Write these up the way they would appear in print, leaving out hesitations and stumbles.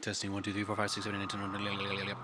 Testing 1, 2, 3, 4, 5, 6, 7, 8, 9, 10.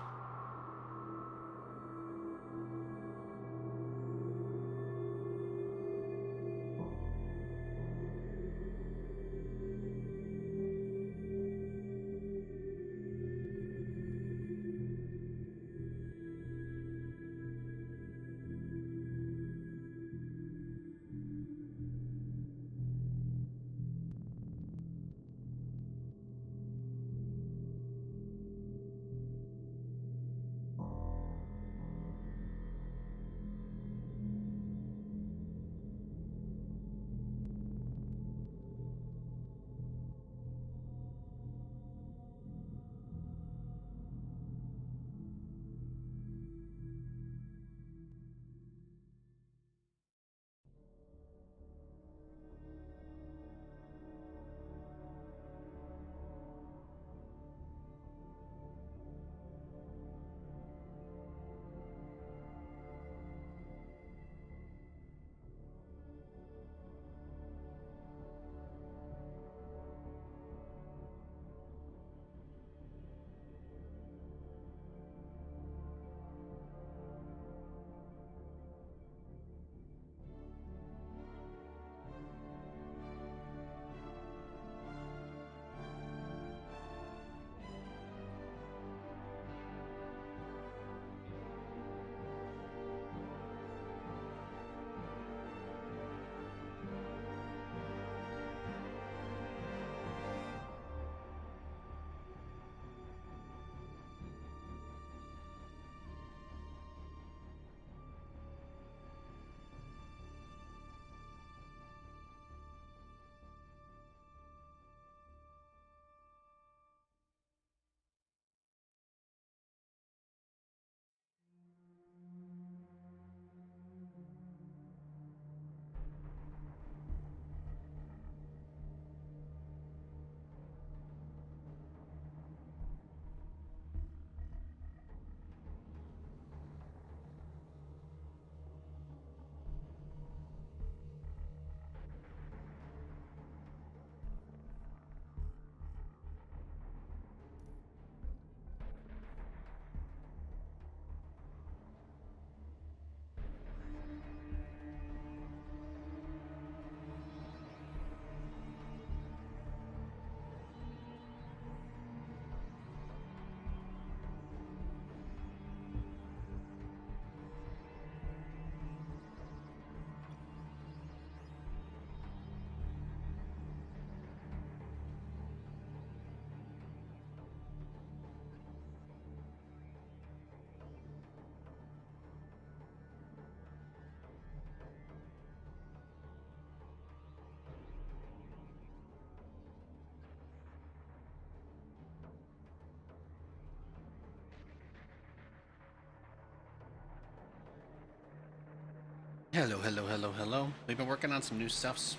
Hello, hello, hello, hello. We've been working on some new stuffs.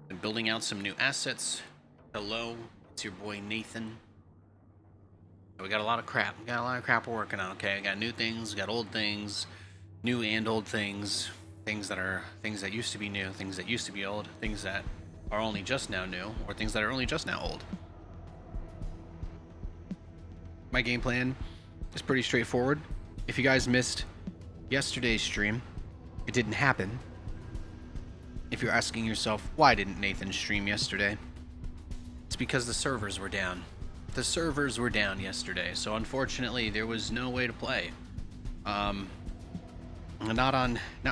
Been building out some new assets. Hello, it's your boy Nathan. We got a lot of crap. We got a lot of crap we're working on, okay? We got new things, we got old things, new and old things, things that used to be new, things that used to be old, things that are only just now new, or things that are only just now old. My game plan is pretty straightforward. If you guys missed yesterday's stream, it didn't happen. If you're asking yourself, why didn't Nathan stream yesterday? It's because the servers were down. The servers were down yesterday, so unfortunately there was no way to play. Not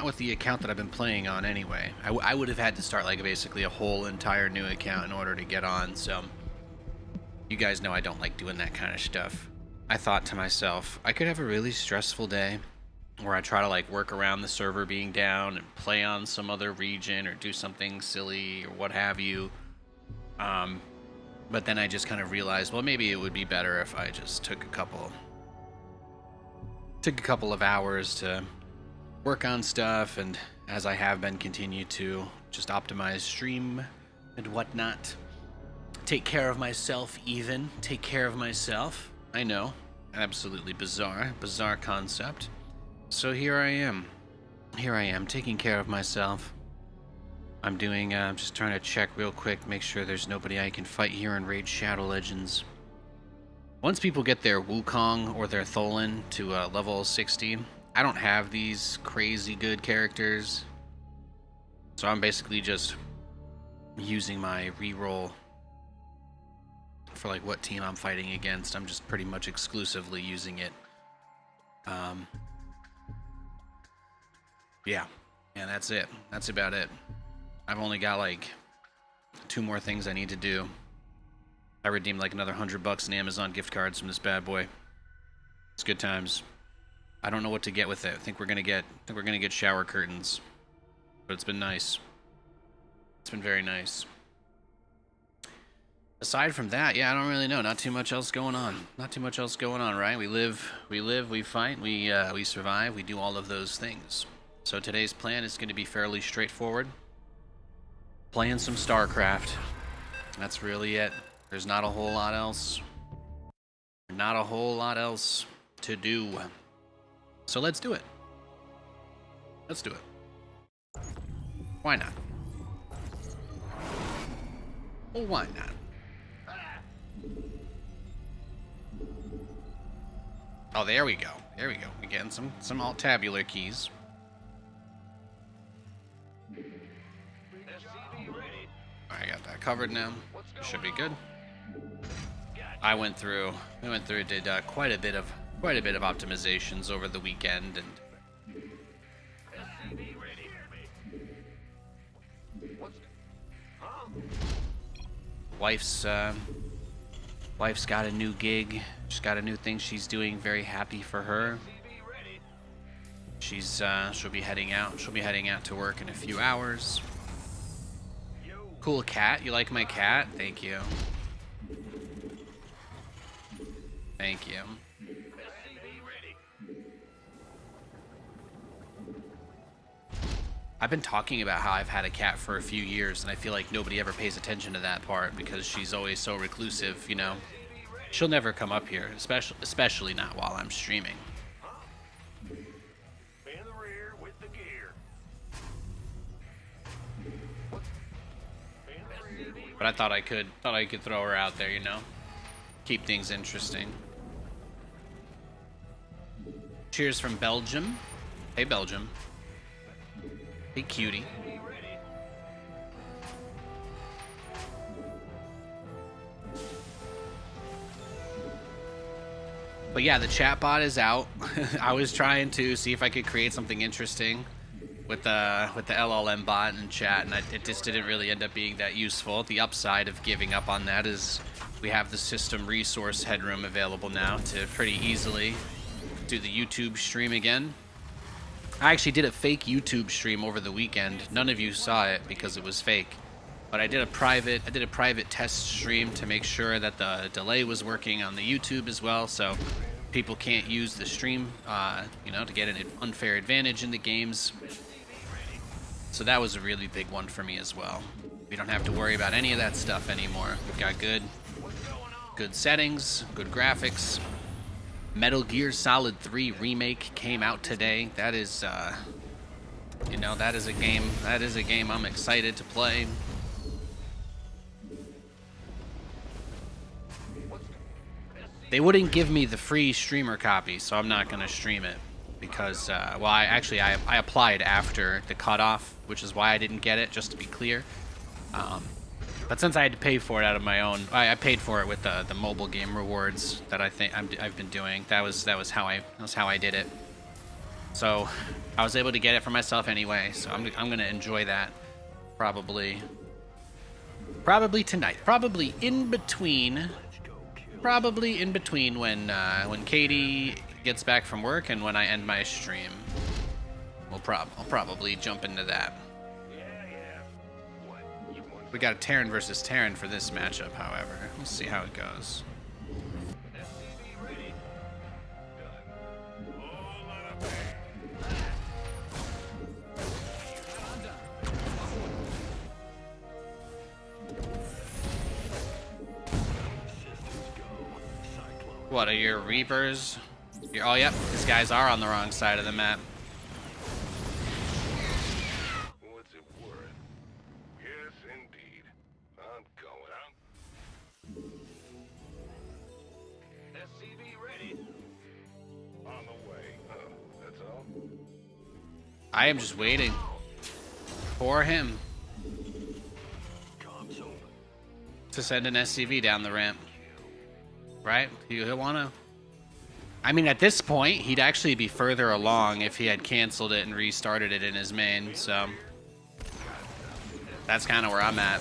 with the account that I've been playing on anyway. I would have had to start like basically a whole entire new account in order to get on, so you guys know I don't like doing that kind of stuff. I thought to myself, I could have a really stressful day where I try to like work around the server being down and play on some other region or do something silly or what have you. But then I just kind of realized, well, maybe it would be better if I just took a couple of hours to work on stuff, and as I have been, continue to just optimize stream and whatnot. Take care of myself, take care of myself. I know, absolutely bizarre concept. So here I am, taking care of myself. I'm doing, just trying to check real quick, make sure there's nobody I can fight here in Raid Shadow Legends. Once people get their Wukong or their Tholen to level 60, I don't have these crazy good characters. So I'm basically just using my reroll for like what team I'm fighting against. I'm just pretty much exclusively using it. Yeah, that's it. That's about it. I've only got like 2 more things I need to do. I redeemed like another $100 in Amazon gift cards from this bad boy. It's good times. I don't know what to get with it. I think we're gonna get shower curtains, but it's been nice. It's been very nice. Aside from that, yeah, I don't really know. Not too much else going on. Not too much else going on, right? We live, we fight, we survive, we do all of those things. So today's plan is going to be fairly straightforward. Playing some StarCraft. That's really it. There's not a whole lot else. Not a whole lot else to do. So let's do it. Let's do it. Why not? Well, why not? Oh, there we go. There we go. We're getting some alt-tabular keys. I got that covered now. Should be good. We went through, did quite a bit of optimizations over the weekend, and wife's got a new gig. She's got a new thing she's doing. Very happy for her. She'll be heading out. She'll be heading out to work in a few hours. Cool cat. You like my cat? Thank you. Thank you. I've been talking about how I've had a cat for a few years, and I feel like nobody ever pays attention to that part because she's always so reclusive, you know. She'll never come up here, especially not while I'm streaming. But I thought I could throw her out there, you know. Keep things interesting. Cheers from Belgium. Hey, Belgium. Hey, cutie. But yeah, the chatbot is out. I was trying to see if I could create something interesting with the LLM bot in chat, and it just didn't really end up being that useful. The upside of giving up on that is we have the system resource headroom available now to pretty easily do the YouTube stream again. I actually did a fake YouTube stream over the weekend. None of you saw it because it was fake, but I did a private test stream to make sure that the delay was working on the YouTube as well, so people can't use the stream, you know, to get an unfair advantage in the games. So that was a really big one for me as well. We don't have to worry about any of that stuff anymore. We've got good settings, good graphics. Metal Gear Solid 3 Remake came out today. That is, you know, that is a game I'm excited to play. They wouldn't give me the free streamer copy, so I'm not gonna stream it because, well, I applied after the cutoff, which is why I didn't get it, just to be clear. But since I had to pay for it out of my own, I paid for it with the mobile game rewards that I've been doing. That was how I did it. So I was able to get it for myself anyway. So I'm gonna enjoy that probably tonight. Probably in between when Katie gets back from work and when I end my stream. I'll probably jump into that. We got a Terran versus Terran for this matchup, however. We'll see how it goes. What are your Reapers? Oh, yep, these guys are on the wrong side of the map. What's it worth? Yes, indeed. I'm going. I am just waiting for him to send an SCV down the ramp. Right? He'll want to. I mean, at this point, he'd actually be further along if he had canceled it and restarted it in his main, so that's kind of where I'm at.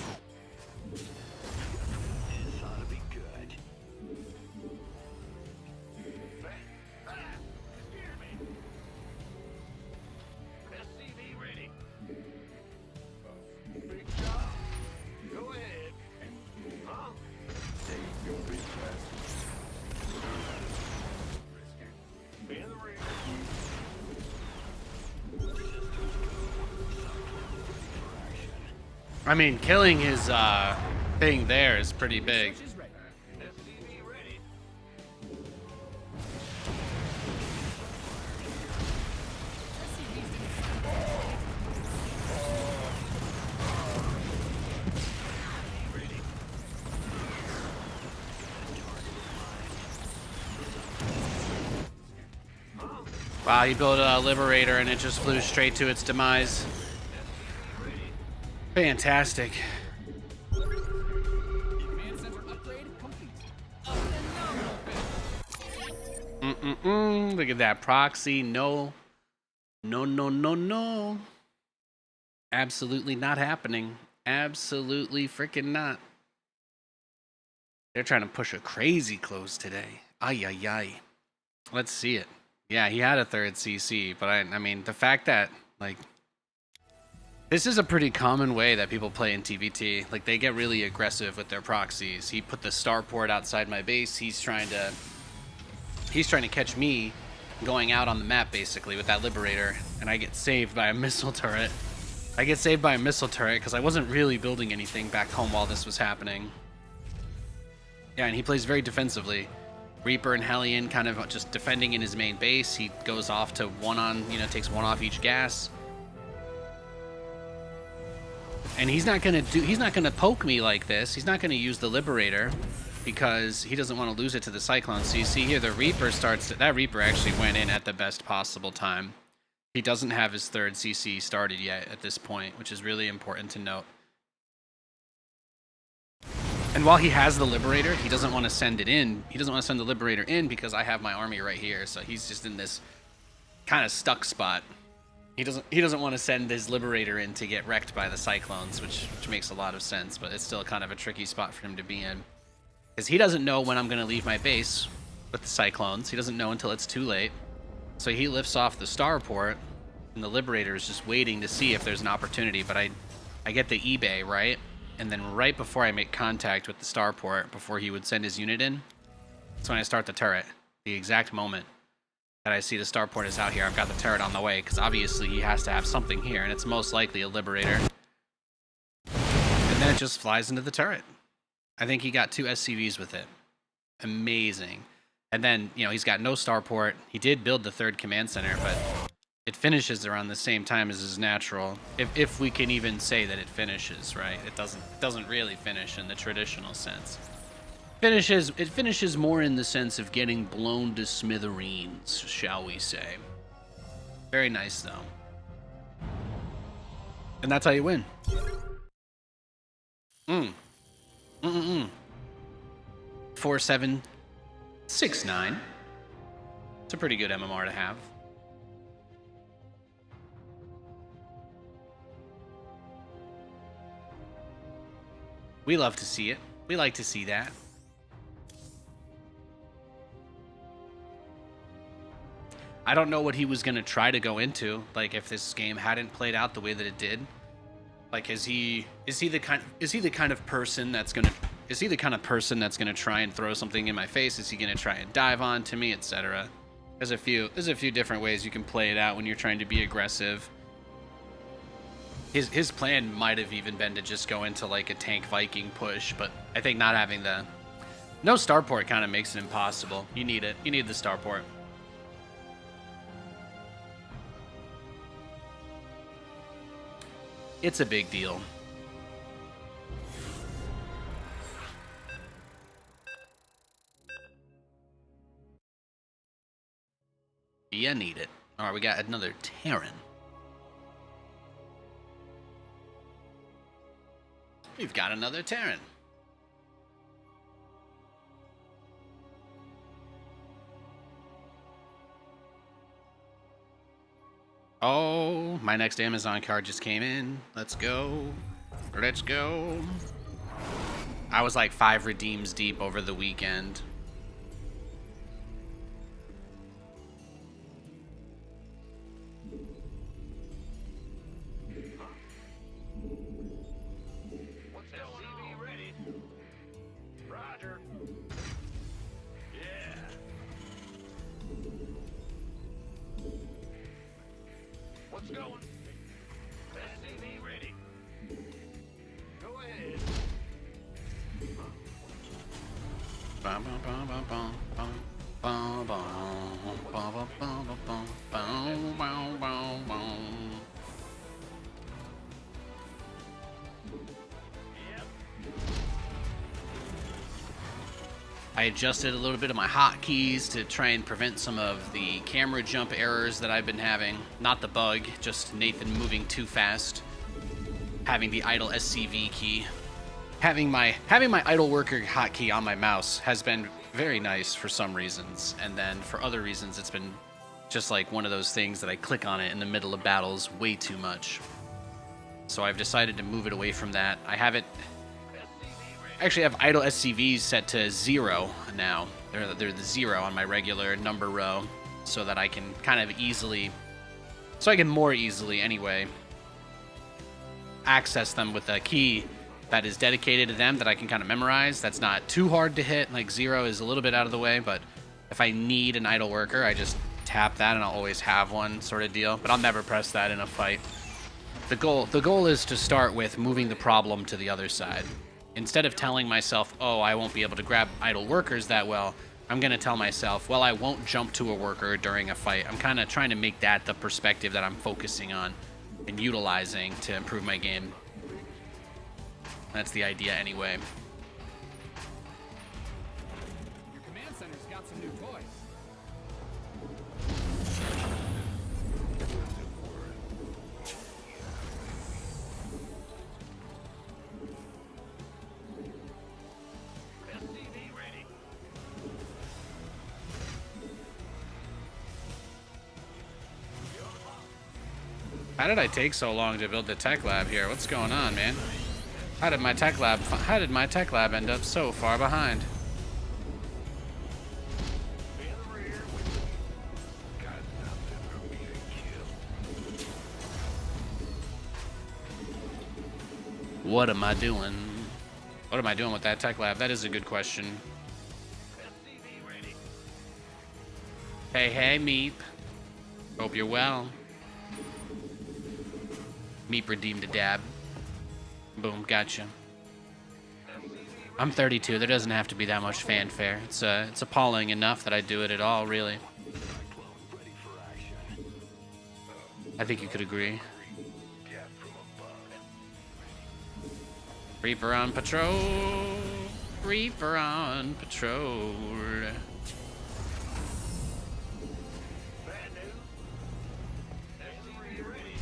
I mean, killing his thing there is pretty big. Wow, he built a Liberator and it just flew straight to its demise. Fantastic. Look at that proxy. No. No, no, no, no. Absolutely not happening. Absolutely freaking not. They're trying to push a crazy close today. Ay, ay, ay. Let's see it. Yeah, he had a third CC, but I mean, the fact that, like, this is a pretty common way that people play in TVT. Like, they get really aggressive with their proxies. He put the starport outside my base. He's trying to catch me going out on the map, basically, with that Liberator, and I get saved by a missile turret. I get saved by a missile turret because I wasn't really building anything back home while this was happening. Yeah, and he plays very defensively. Reaper and Hellion kind of just defending in his main base. He goes off to one on, takes one off each gas. And he's not gonna poke me like this. He's not gonna use the Liberator because he doesn't want to lose it to the Cyclone. So you see here the Reaper that Reaper actually went in at the best possible time. He doesn't have his third CC started yet at this point, which is really important to note. And while he has the Liberator, he doesn't want to send it in. He doesn't want to send the Liberator in because I have my army right here. So he's just in this kind of stuck spot. He doesn't want to send his Liberator in to get wrecked by the Cyclones, which makes a lot of sense, but it's still kind of a tricky spot for him to be in. Because he doesn't know when I'm going to leave my base with the Cyclones. He doesn't know until it's too late. So he lifts off the starport, and the Liberator is just waiting to see if there's an opportunity, but I get the eBay, right? And then right before I make contact with the starport, before he would send his unit in, that's when I start the turret. The exact moment that I see the starport is out here, I've got the turret on the way, because obviously he has to have something here, and it's most likely a Liberator. And then it just flies into the turret. I think he got 2 SCVs with it. Amazing. And then, he's got no starport. He did build the 3rd command center, but it finishes around the same time as his natural. If we can even say that it finishes, right? It doesn't really finish in the traditional sense. It finishes more in the sense of getting blown to smithereens, shall we say. Very nice, though. And that's how you win. 4769. It's a pretty good MMR to have. We love to see it. We like to see that. I don't know what he was going to try to go into, like if this game hadn't played out the way that it did. Like is he the kind of person that's going to try and throw something in my face? Is he going to try and dive on to me, etc.? There's a few different ways you can play it out when you're trying to be aggressive. His plan might have even been to just go into like a tank Viking push, but I think not having no starport kind of makes it impossible. You need it. You need the starport. It's a big deal. You need it. All right, we got another Terran. We've got another Terran. Oh, my next Amazon card just came in. Let's go. Let's go. I was like 5 redeems deep over the weekend. What's SCV ready? Roger. Yeah. What's going? SCV ready. Go ahead. Bum, bum, bum, bum, bum, bum, bum, bum, bum, bum, bum, bum, bum, bum, bum, bum. I adjusted a little bit of my hotkeys to try and prevent some of the camera jump errors that I've been having. Not the bug, just Nathan moving too fast. Having the idle SCV key. Having my idle worker hotkey on my mouse has been very nice for some reasons, and then for other reasons it's been just like one of those things that I click on it in the middle of battles way too much. So I've decided to move it away from that. I have idle SCVs set to 0 now. They're the 0 on my regular number row, so that I can kind of more easily anyway access them with a key that is dedicated to them that I can kind of memorize. That's not too hard to hit. Like 0 is a little bit out of the way, but if I need an idle worker, I just tap that and I'll always have one, sort of deal. But I'll never press that in a fight. The goal is to start with moving the problem to the other side. Instead of telling myself, oh, I won't be able to grab idle workers that well, I'm going to tell myself, well, I won't jump to a worker during a fight. I'm kind of trying to make that the perspective that I'm focusing on and utilizing to improve my game. That's the idea anyway. Your command center's got some new toys. SCV ready. How did I take so long to build the tech lab here? What's going on, man? How did my tech lab end up so far behind? In the rear. Got nothing for me to kill. What am I doing? What am I doing with that tech lab? That is a good question. SCV ready. Hey, Meep. Hope you're well. Meep redeemed a dab. Boom, gotcha. I'm 32. There doesn't have to be that much fanfare. It's appalling enough that I do it at all, really. I think you could agree. Reaper on patrol. Reaper on patrol. Bad news. SCV ready.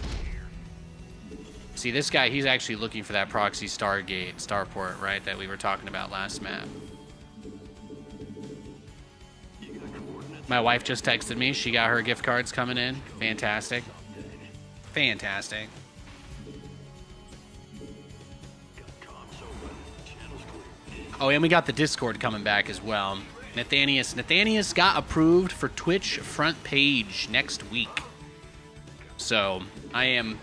See, this guy, he's actually looking for that proxy starport, right, that we were talking about last map. My wife just texted me. She got her gift cards coming in. Fantastic. Fantastic. Oh, and we got the Discord coming back as well. Nathanias got approved for Twitch front page next week. So I am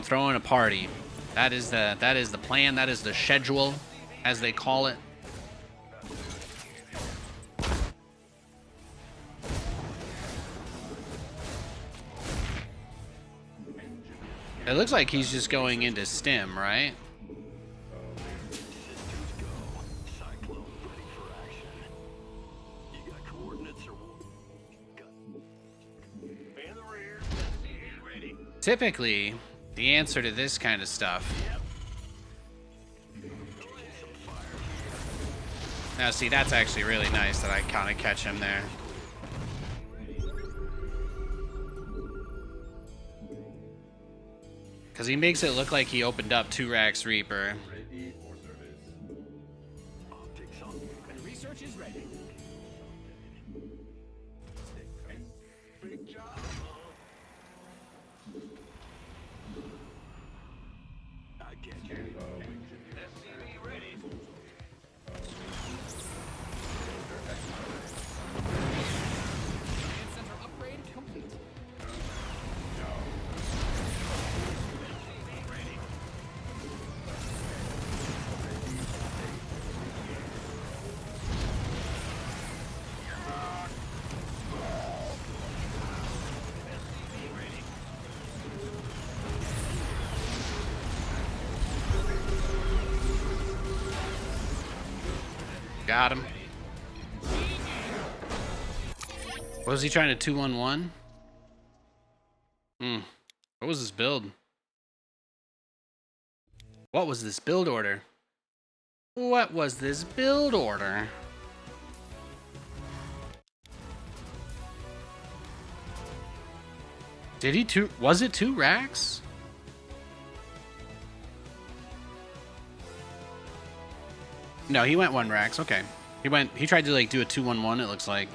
throwing a party. That is the plan. That is the schedule, as they call it. It looks like he's just going into stim, right? In the rear. SCV ready. Typically, the answer to this kind of stuff. Now, see, that's actually really nice that I kind of catch him there. Because he makes it look like he opened up 2 racks Reaper. research is ready. Big job. I get you. SCV ready. Command center upgrade complete. SCV ready. SCV ready. Got him. What was he trying to 2-1-1? What was this build? What was this build order? What was this build order? Did he two? Was it 2 racks? No, he went 1 racks. Okay. He tried to like do a 2-1-1, it looks like.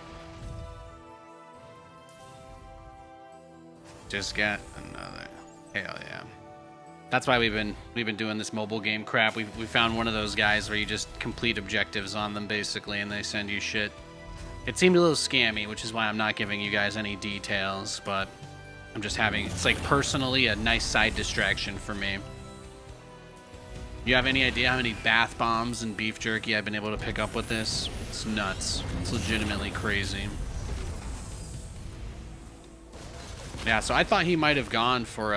Just got another. Hell yeah. That's why we've been doing this mobile game crap. We found one of those guys where you just complete objectives on them basically and they send you shit. It seemed a little scammy, which is why I'm not giving you guys any details, but I'm just having, it's like personally a nice side distraction for me. You have any idea how many bath bombs and beef jerky I've been able to pick up with this? It's nuts. It's legitimately crazy. Yeah, so I thought he might have gone for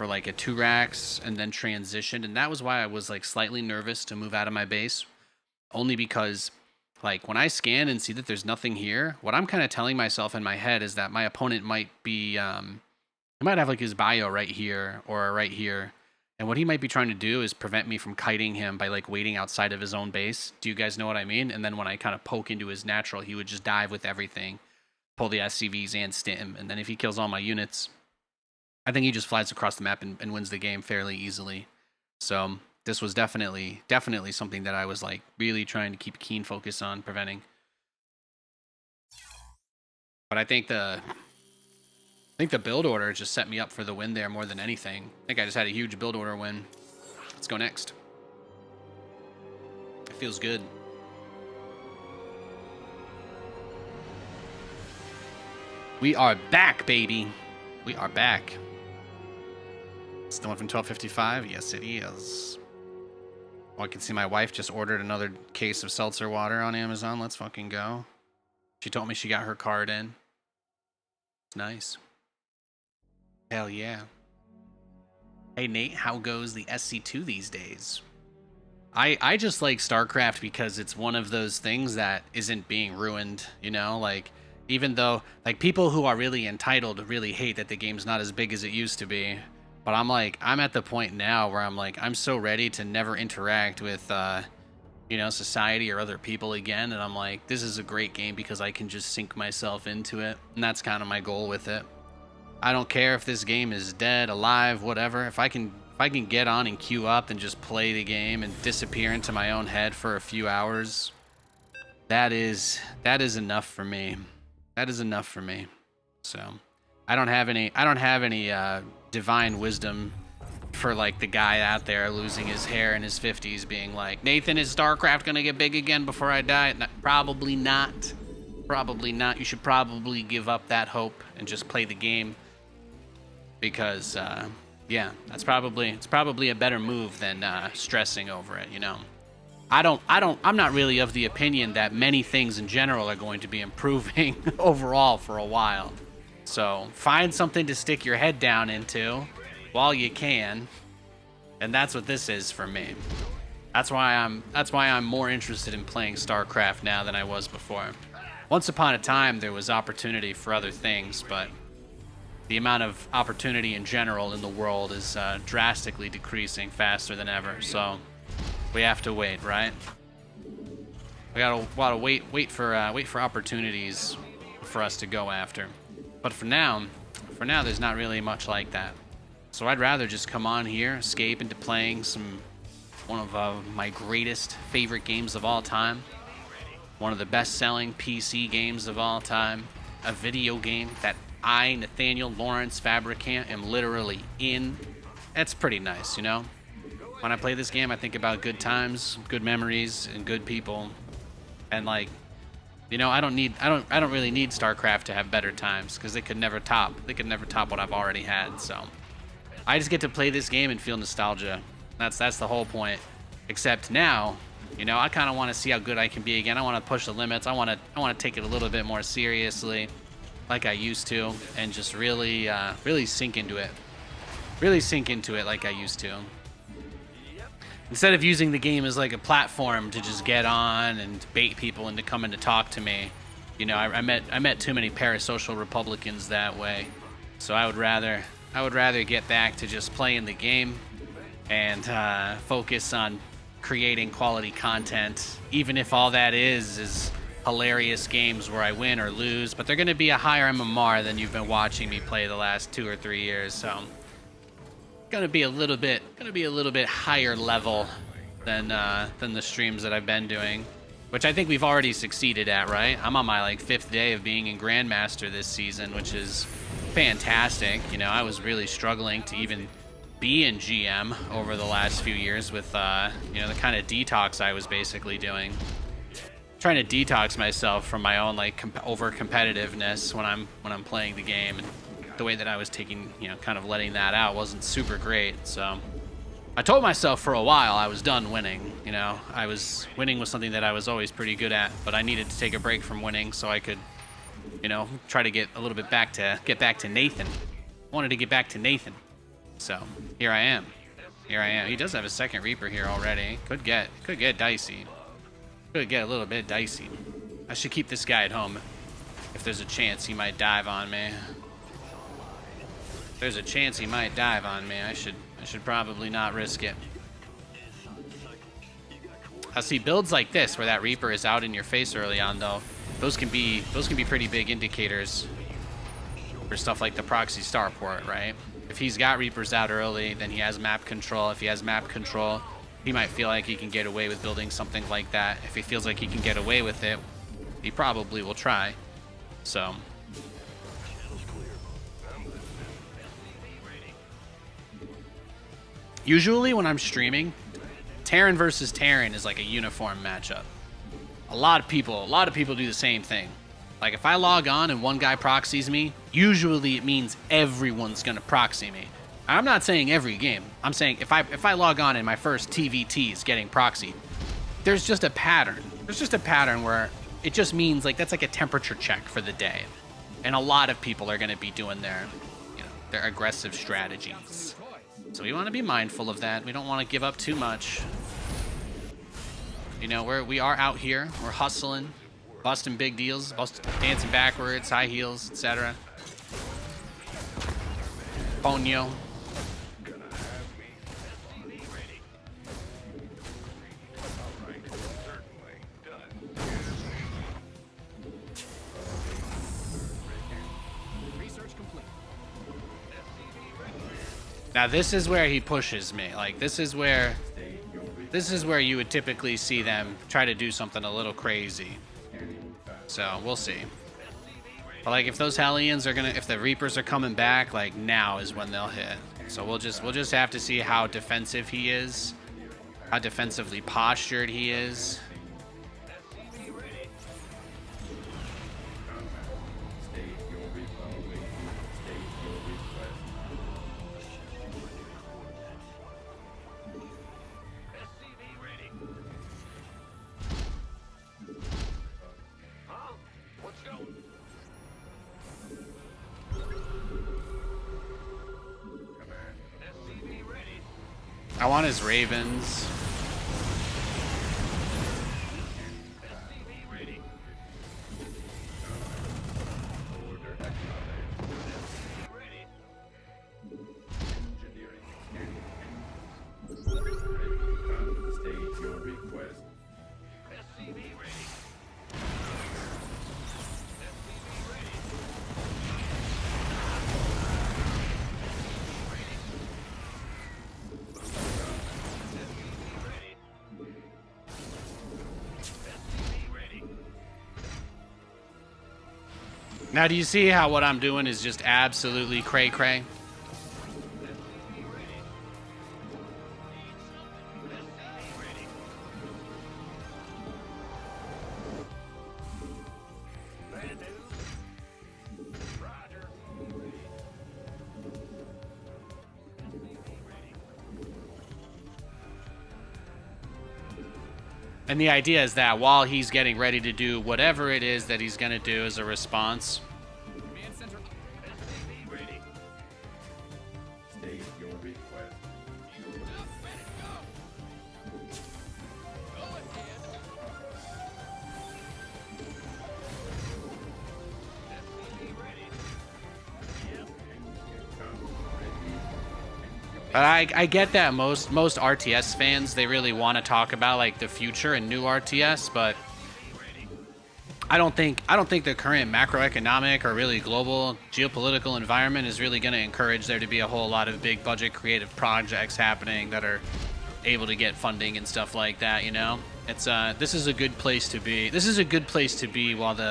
like a 2 racks and then transitioned, and that was why I was like slightly nervous to move out of my base. Only because like when I scan and see that there's nothing here, what I'm kind of telling myself in my head is that my opponent might be he might have like his bio right here or right here. And what he might be trying to do is prevent me from kiting him by like waiting outside of his own base. Do you guys know what I mean? And then when I kind of poke into his natural, he would just dive with everything, pull the SCVs and stim. And then if he kills all my units, I think he just flies across the map and wins the game fairly easily. So this was definitely something that I was like really trying to keep a keen focus on preventing. But I think the build order just set me up for the win there more than anything. I think I just had a huge build order win. Let's go next. It feels good. We are back, baby. We are back. It's the one from 1255? Yes, it is. Oh, I can see my wife just ordered another case of seltzer water on Amazon. Let's fucking go. She told me she got her card in. It's nice. Hell yeah. Hey Nate, how goes the SC2 these days? I just like StarCraft because it's one of those things that isn't being ruined, you know? Like, even though, like, people who are really entitled really hate that the game's not as big as it used to be. But I'm like, I'm at the point now where I'm like, I'm so ready to never interact with, you know, society or other people again. And I'm like, this is a great game because I can just sink myself into it. And that's kind of my goal with it. I don't care if this game is dead, alive, whatever. If I can get on and queue up and just play the game and disappear into my own head for a few hours, that is enough for me. That is enough for me. So I don't have any divine wisdom for like the guy out there losing his hair in his 50s being like, Nathan, is StarCraft gonna get big again before I die? No, probably not. Probably not. You should probably give up that hope and just play the game. Because yeah, it's probably a better move than stressing over it, you know. I'm not really of the opinion that many things in general are going to be improving overall for a while. So find something to stick your head down into while you can, and that's what this is for me. That's why I'm more interested in playing StarCraft now than I was before. Once upon a time, there was opportunity for other things, but the amount of opportunity in general in the world is drastically decreasing faster than ever. So we have to wait, right? We gotta wait for opportunities for us to go after. But for now, there's not really much like that. So I'd rather just come on here, escape into playing some One of my greatest favorite games of all time. One of the best-selling PC games of all time. A video game that I, Nathaniel Lawrence Fabricant, am literally in. That's pretty nice, you know? When I play this game, I think about good times, good memories, and good people. And like, you know, I don't really need StarCraft to have better times, because they could never top what I've already had. So I just get to play this game and feel nostalgia. That's the whole point. Except now, you know, I kind of want to see how good I can be again. I want to push the limits. I want to take it a little bit more seriously, like I used to, and just really sink into it. Really sink into it like I used to. Instead of using the game as like a platform to just get on and bait people into coming to talk to me, you know, I met too many parasocial Republicans that way. So I would rather get back to just playing the game and focus on creating quality content, even if all that is hilarious games where I win or lose. But they're going to be a higher MMR than you've been watching me play the last 2 or 3 years. So gonna be a little bit higher level than the streams that I've been doing, which I think we've already succeeded at, right? I'm on my like 5th day of being in Grandmaster this season, which is fantastic. You know, I was really struggling to even be in GM over the last few years with you know, the kind of detox I was basically doing, trying to detox myself from my own like over competitiveness when I'm playing the game, and the way that I was taking, you know, kind of letting that out wasn't super great. So I told myself for a while I was done winning. You know, winning was something that I was always pretty good at, but I needed to take a break from winning so I could, you know, try to get a little bit back to Nathan. I wanted to get back to Nathan. So here I am. He does have a second Reaper here already. Could get dicey. Could get a little bit dicey. I should keep this guy at home. If there's a chance he might dive on me. If there's a chance he might dive on me, I should probably not risk it. I see builds like this where that Reaper is out in your face early on though. Those can be pretty big indicators for stuff like the proxy starport, right? If he's got Reapers out early, then he has map control. If he has map control, he might feel like he can get away with building something like that. If he feels like he can get away with it, he probably will try. So usually when I'm streaming, Terran versus Terran is like a uniform matchup. A lot of people do the same thing. Like if I log on and one guy proxies me, usually it means everyone's gonna proxy me. I'm not saying every game. I'm saying if I log on and my first TVT is getting proxied, there's just a pattern. There's just a pattern where it just means like that's like a temperature check for the day. And a lot of people are gonna be doing their aggressive strategies. So we want to be mindful of that. We don't want to give up too much. You know, we are out here. We're hustling, busting big deals, dancing backwards, high heels, etc. Ponyo. Now this is where he pushes me. Like this is where you would typically see them try to do something a little crazy. So we'll see. But like if those Hellions are if the Reapers are coming back, like now is when they'll hit. So we'll just have to see how defensive he is, how defensively postured he is. I want his Ravens. Now, do you see how what I'm doing is just absolutely cray-cray? Bad news. Roger. And the idea is that while he's getting ready to do whatever it is that he's going to do as a response, Command center. SCV ready. State your request. SCV ready. Yep. I get that most RTS fans, they really want to talk about like the future and new RTS, but I don't think the current macroeconomic or really global geopolitical environment is really going to encourage there to be a whole lot of big budget creative projects happening that are able to get funding and stuff like that, you know? It's this is a good place to be. This is a good place to be while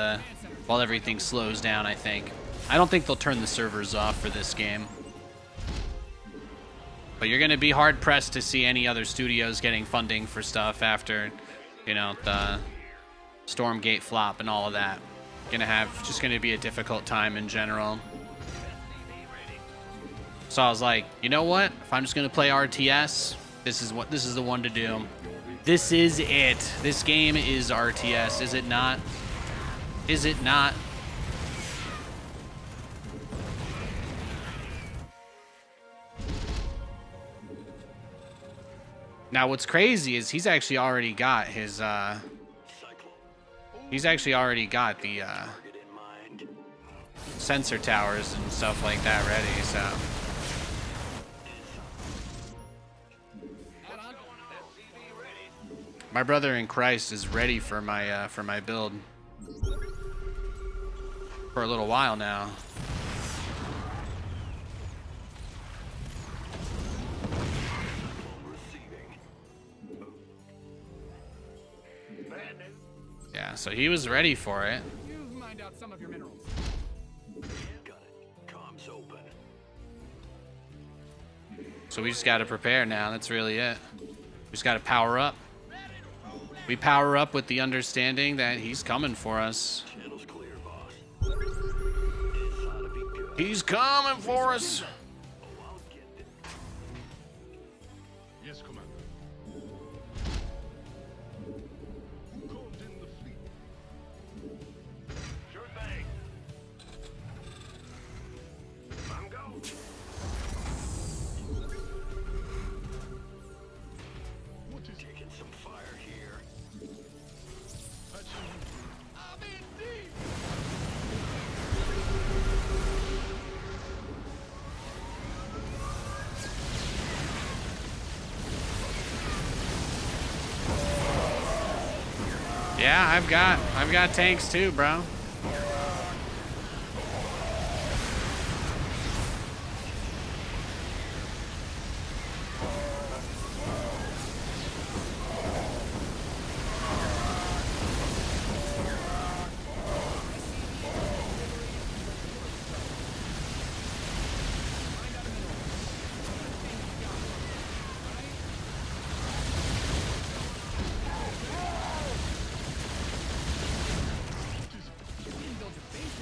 everything slows down, I think. I don't think they'll turn the servers off for this game. But you're going to be hard pressed to see any other studios getting funding for stuff after, you know, the Stormgate flop and all of that. Just gonna be a difficult time in general. So I was like, you know what? If I'm just gonna play RTS, this is the one to do. This is it. This game is RTS, is it not? Is it not? Now what's crazy is he's actually already got his he's actually already got the sensor towers and stuff like that ready, so my brother in Christ is ready for my build for a little while now. Yeah, so he was ready for it. You've mined out some of your minerals. Got it. Comms open. So we just got to prepare now. That's really it. We just got to power up. We power up with the understanding that he's coming for us. Channel's clear, boss. This ought to be good. He's coming for us. Oh, I'll get it. Yes, Commander. Who called in the fleet? Sure thing. I'm going. What is it? Taking some fire here. Patching I'm in deep. Yeah, I've got tanks too, bro.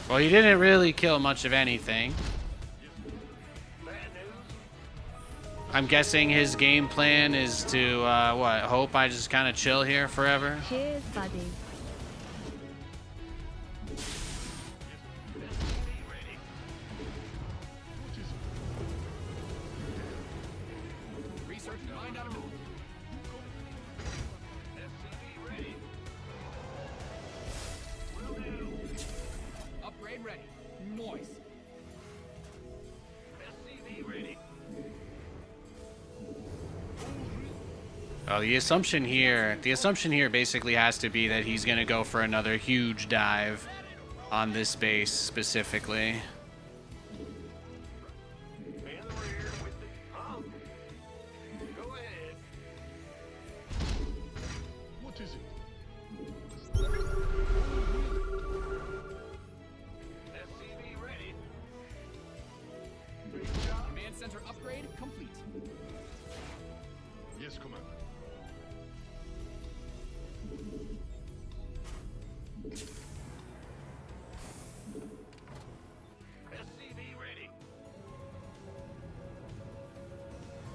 Well, he didn't really kill much of anything. I'm guessing his game plan is to, what, hope I just kind of chill here forever? Cheers, buddy. Research and mined out a mineral. SCV ready. Upgrade ready. Moist. SCV ready. Oh, the assumption here basically has to be that he's going to go for another huge dive on this base specifically. In the rear with the hump. Go ahead. What is it?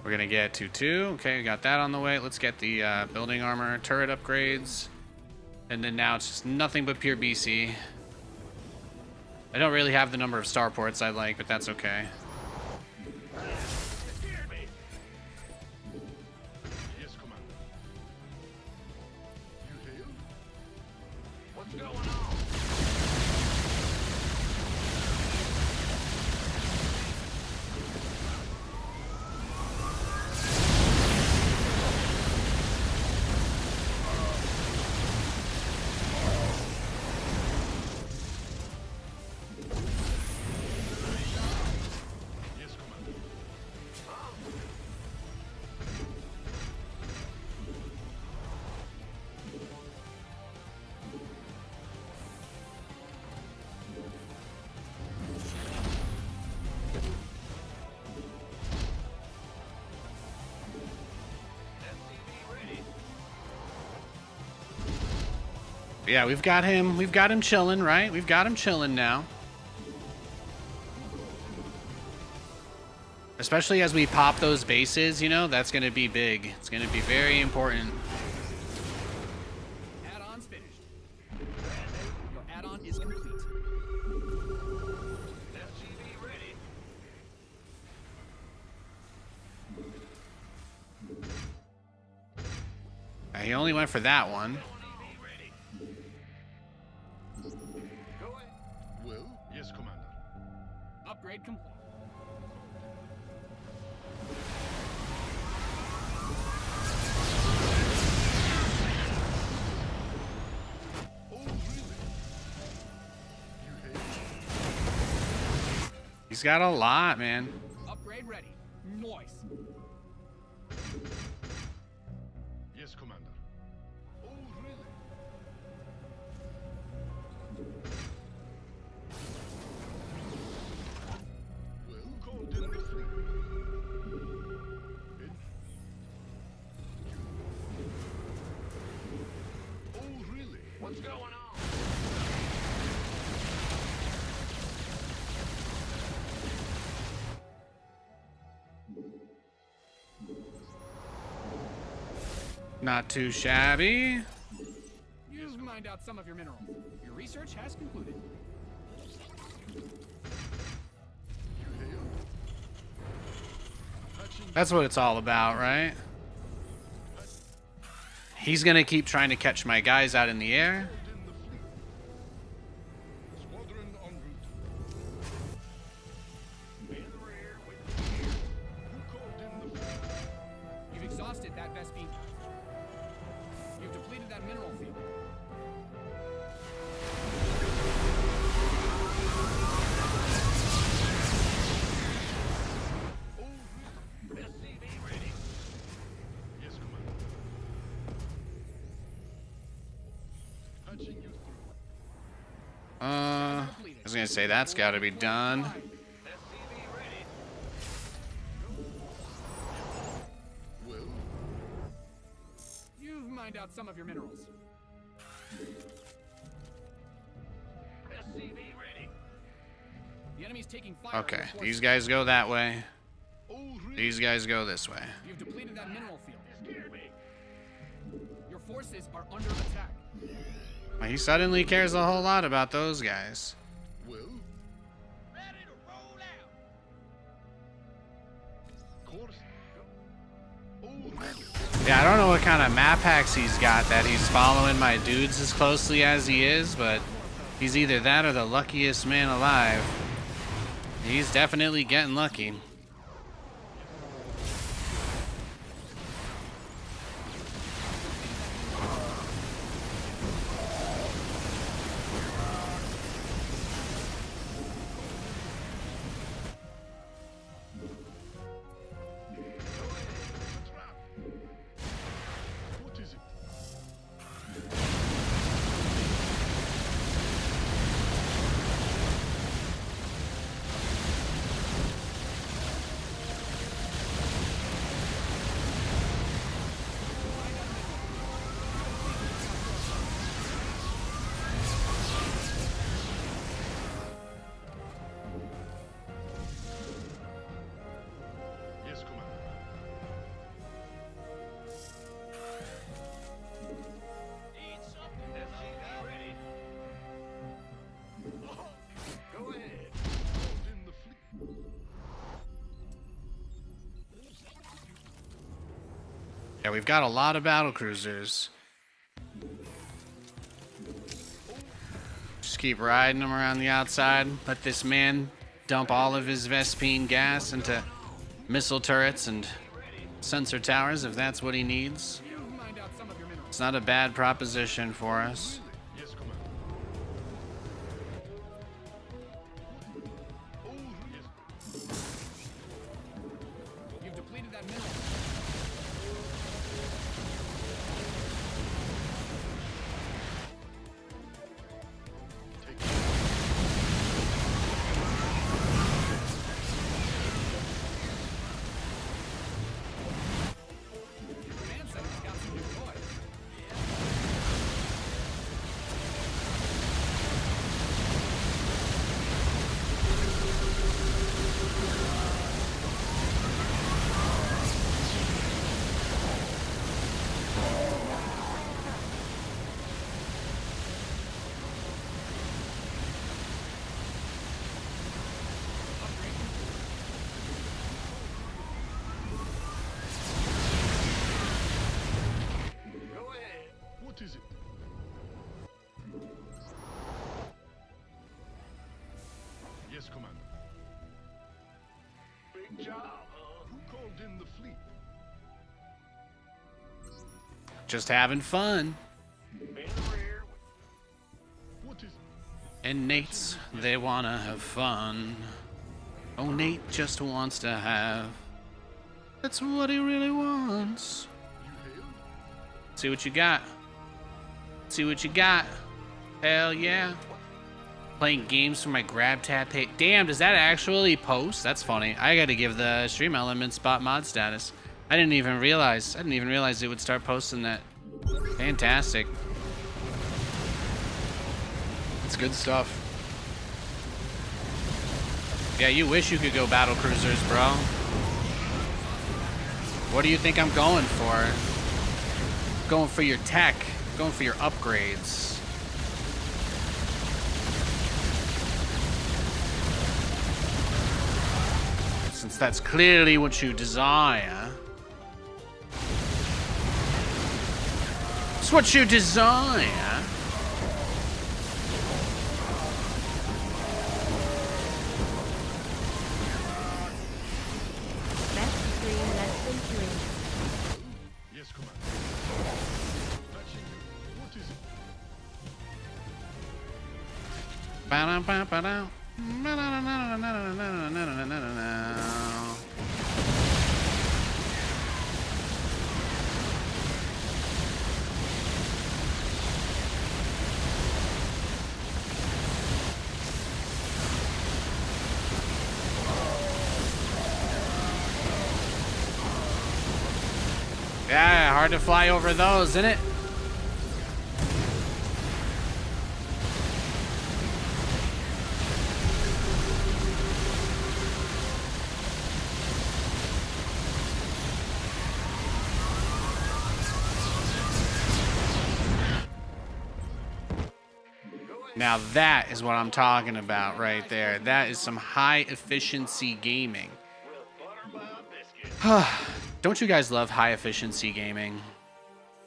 We're gonna get 2-2. Okay, we got that on the way. Let's get the building armor turret upgrades. And then now it's just nothing but pure BC. I don't really have the number of starports I like, but that's okay. Scared me. Yes, Commander. You hail? What's going on? Yes, Commander. SCV ready. Yeah, we've got him. We've got him chilling, right? We've got him chilling now. Especially as we pop those bases, you know, that's going to be big. It's going to be very important. Add-on's finished. Your add-on is complete. SCV ready. He only went for that one. EV ready. Go ahead. Well, yes, Commander. Upgrade complete. Oh, really? You hail? He's got a lot, man. Upgrade ready. Noise. Yes, Commander. Oh, really? Well, called in the fleet. In. Oh, really? What's going on? Not too shabby. You've mined out some of your minerals. Your research has concluded. You hail? Patching That's what it's all about, right? He's going to keep trying to catch my guys out in the air. in the fleet. Squadron en route. In the rear with Who called in the fleet? You've exhausted that Vespine. You've depleted that mineral field. Oh, really? SCV ready. Yes, Commander. Patching you through. I was going to say that's got to be done. SCV ready. Well, You've mined out some of your minerals. SCV ready. The enemy's taking fire. on Okay, your forces. these guys go that way. oh, really? These guys go this way. You've depleted that mineral field. Scared me. Your forces are under attack. He suddenly cares a whole lot about those guys. Well, Ready to roll out. course. Oh, really? Yeah, I don't know what kind of map hacks he's got that he's following my dudes as closely as he is, but he's either that or the luckiest man alive. He's definitely getting lucky. Trap. What is it? Yeah, we've got a lot of battle cruisers. Just keep riding them around the outside. Let this man dump all of his Vespine gas into missile turrets and sensor towers if that's what he needs. Mind out some of your minerals. It's not a bad proposition for us. Yes, Commander. Oh, yes. You've depleted that mineral. Take Command center's got some new toys. Go ahead. What is it? Yes, Commander. Big job, huh? Who called in the fleet? Just having fun. In the rear. What is it? And Nate's, they wanna have fun. Oh, Nate just wants to have. That's what he really wants. You hailed? See what you got. See what you got. Hell yeah. Playing games for my grab tab page. Damn, does that actually post? That's funny. I gotta give the Stream Element spot mod status. I didn't even realize it would start posting that. Fantastic. It's good stuff. Yeah, you wish you could go battle cruisers, bro. What do you think I'm going for? Going for your tech. Going for your upgrades. Since that's clearly what you desire. It's what you desire. Best 3, less than 3. Yes, Commander. Patching you. What is it? Ba-da-ba-ba-da. Yeah, hard to fly over those, isn't it? Now that is what I'm talking about right there. That is some high efficiency gaming. With buttermilk biscuits. Don't you guys love high efficiency gaming?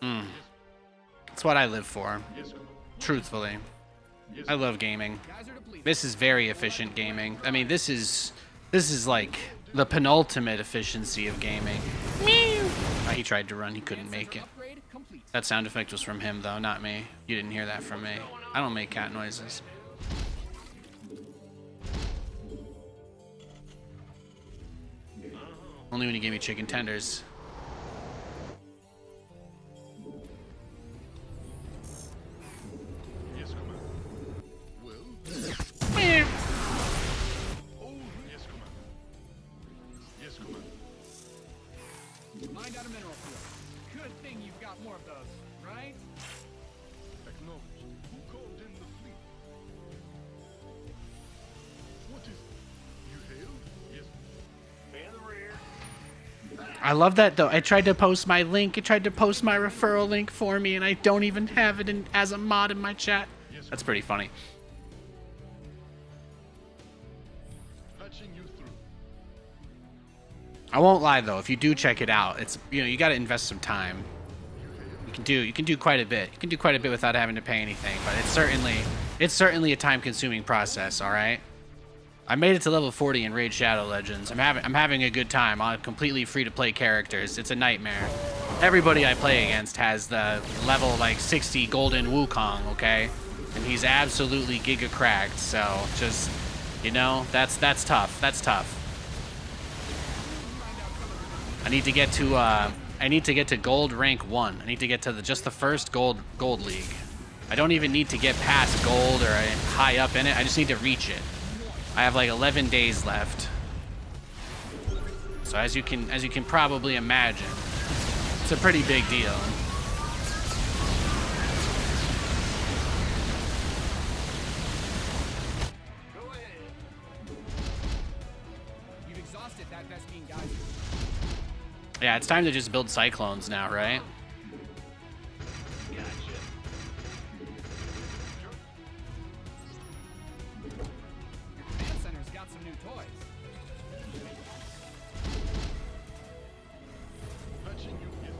That's what I live for, Yes, Commander. truthfully. I love gaming. Guys are depleted. This is very efficient gaming. I mean, this is like the penultimate efficiency of gaming. Meow. Oh, he tried to run, he couldn't make it. Upgrade complete. That sound effect was from him though, not me. You didn't hear that from me. I don't make cat noises. Only when you gave me chicken tenders. Yes, Commander. Well? Meow. Oh, yes, Commander. Yes, Commander. Mind out a mineral field. Good thing you've got more of those, right? Acknowledged. Who called in the fleet? What is it? You hailed? Yes. In the rear. I love that though. I tried to post my link. It tried to post my referral link for me, and I don't even have it as a mod in my chat. That's pretty funny. Patching you through. I won't lie though, if you do check it out, it's, you know, you got to invest some time. You can do quite a bit. You can do quite a bit without having to pay anything, but it's certainly a time-consuming process. All right. I made it to level 40 in Raid Shadow Legends. I'm having a good time on completely free-to-play characters. It's a nightmare. Everybody I play against has the level like 60 Golden Wukong, okay, and he's absolutely giga cracked. So just, you know, that's tough. That's tough. I need to get to gold rank 1. I need to get to just the first gold league. I don't even need to get past gold or high up in it. I just need to reach it. I have like 11 days left. So as you can probably imagine, it's a pretty big deal. Go ahead. You've exhausted that Vespine geyser. Yeah, it's time to just build cyclones now, right? Command center's got some new toys.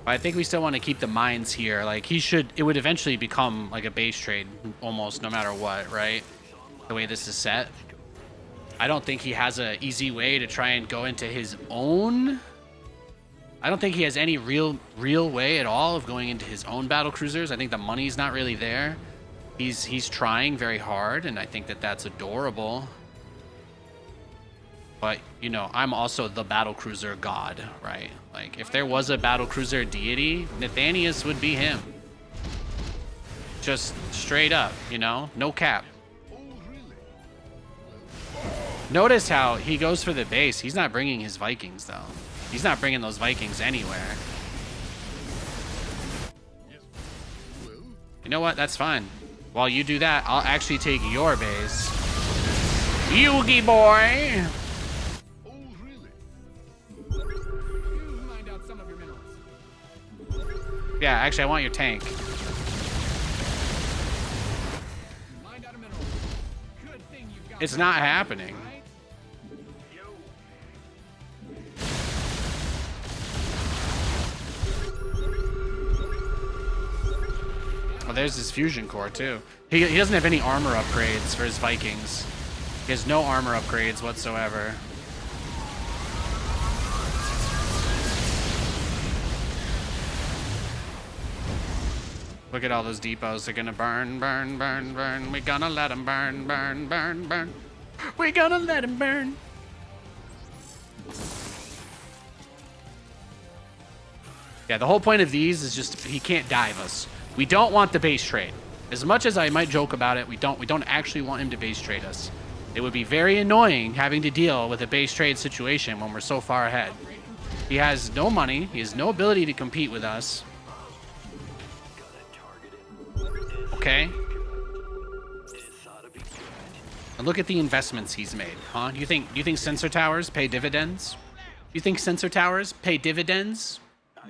I think we still want to keep the mines here. Like, it would eventually become like a base trade almost no matter what, right? The way this is set. I don't think he has an easy way to try and go into his own. I don't think he has any real way at all of going into his own battle cruisers. I think the money's not really there. He's trying very hard, and I think that that's adorable. But, you know, I'm also the battle cruiser god, right? Like, if there was a battle cruiser deity, Nathanias would be him. Just straight up, you know? No cap. Notice how he goes for the base. He's not bringing his Vikings, though. He's not bringing those Vikings anywhere. You know what? That's fine. While you do that, I'll actually take your base. Yugi boy! You've mined out some of your minerals. Yeah, actually, I want your tank. Mined out a mineral. Good thing you've got. It's not happening. Right? Oh, there's his fusion core too. He doesn't have any armor upgrades for his Vikings. He has no armor upgrades whatsoever. Look at all those depots. They're gonna burn, burn, burn, burn. We're gonna let them burn, burn, burn, burn. We're gonna let them burn. Yeah, the whole point of these is just he can't dive us. We don't want the base trade. As much as I might joke about it, we don't actually want him to base trade us. It would be very annoying having to deal with a base trade situation when we're so far ahead. He has no money. He has no ability to compete with us. Okay. And look at the investments he's made, huh? Do you think sensor towers pay dividends? You think sensor towers pay dividends?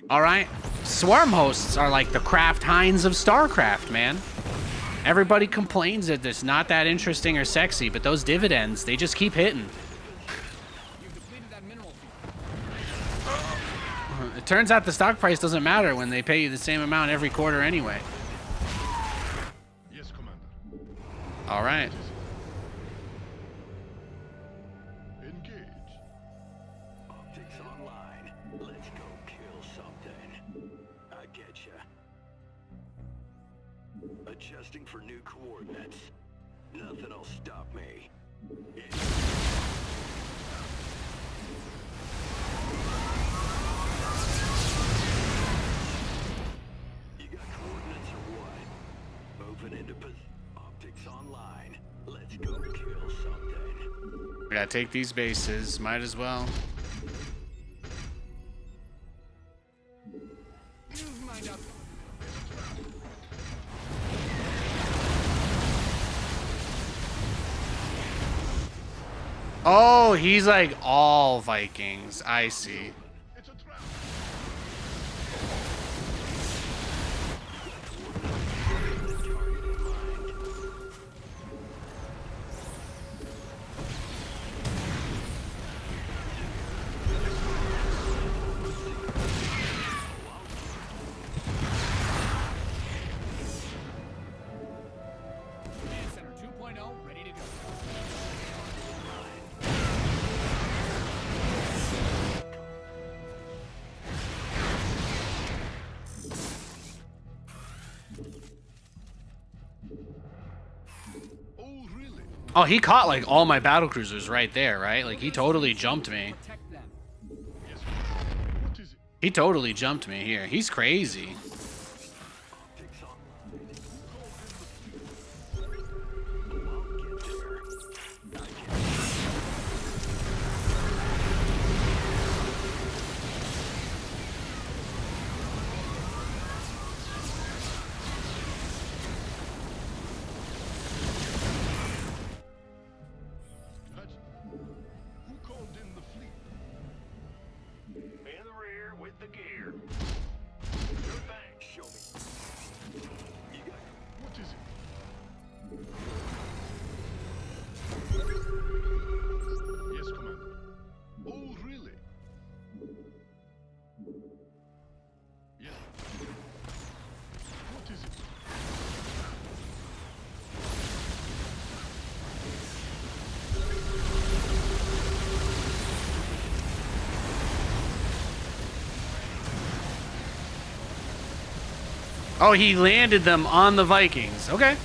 All right. Swarm hosts are like the Kraft Heinz of StarCraft, man. Everybody complains that it's not that interesting or sexy, but those dividends, they just keep hitting. You've depleted that mineral field. It turns out the stock price doesn't matter when they pay you the same amount every quarter anyway. Yes, Commander. All right. Engage. Optics online. Let's go kill something. I getcha. Adjusting for new coordinates. Nothing'll stop me. You got coordinates or what? Moving into optics online. Let's go kill something. We gotta take these bases. Might as well. You've mined out. Oh, he's like all Vikings. I see. It's a trap. Oh, he caught like all my battlecruisers right there, right? Like he totally jumped me. Protect them. Yes. What is it? He totally jumped me here. He's crazy. Optics online. I'll get there. Hudson, who called in the fleet? In the rear with the gear. Good thing. Show me. You got What is it? Yes, Commander. Oh, really? Yes. What is it? Oh, he landed them on the Vikings. Okay.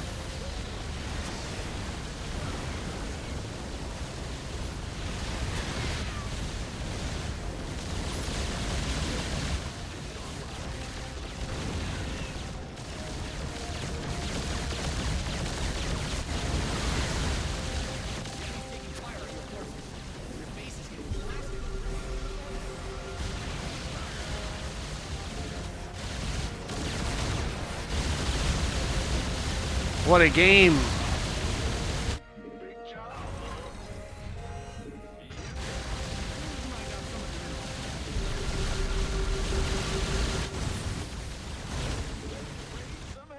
Taking fire at your forces. Your base is getting blasted. What a game. big job. Some hell.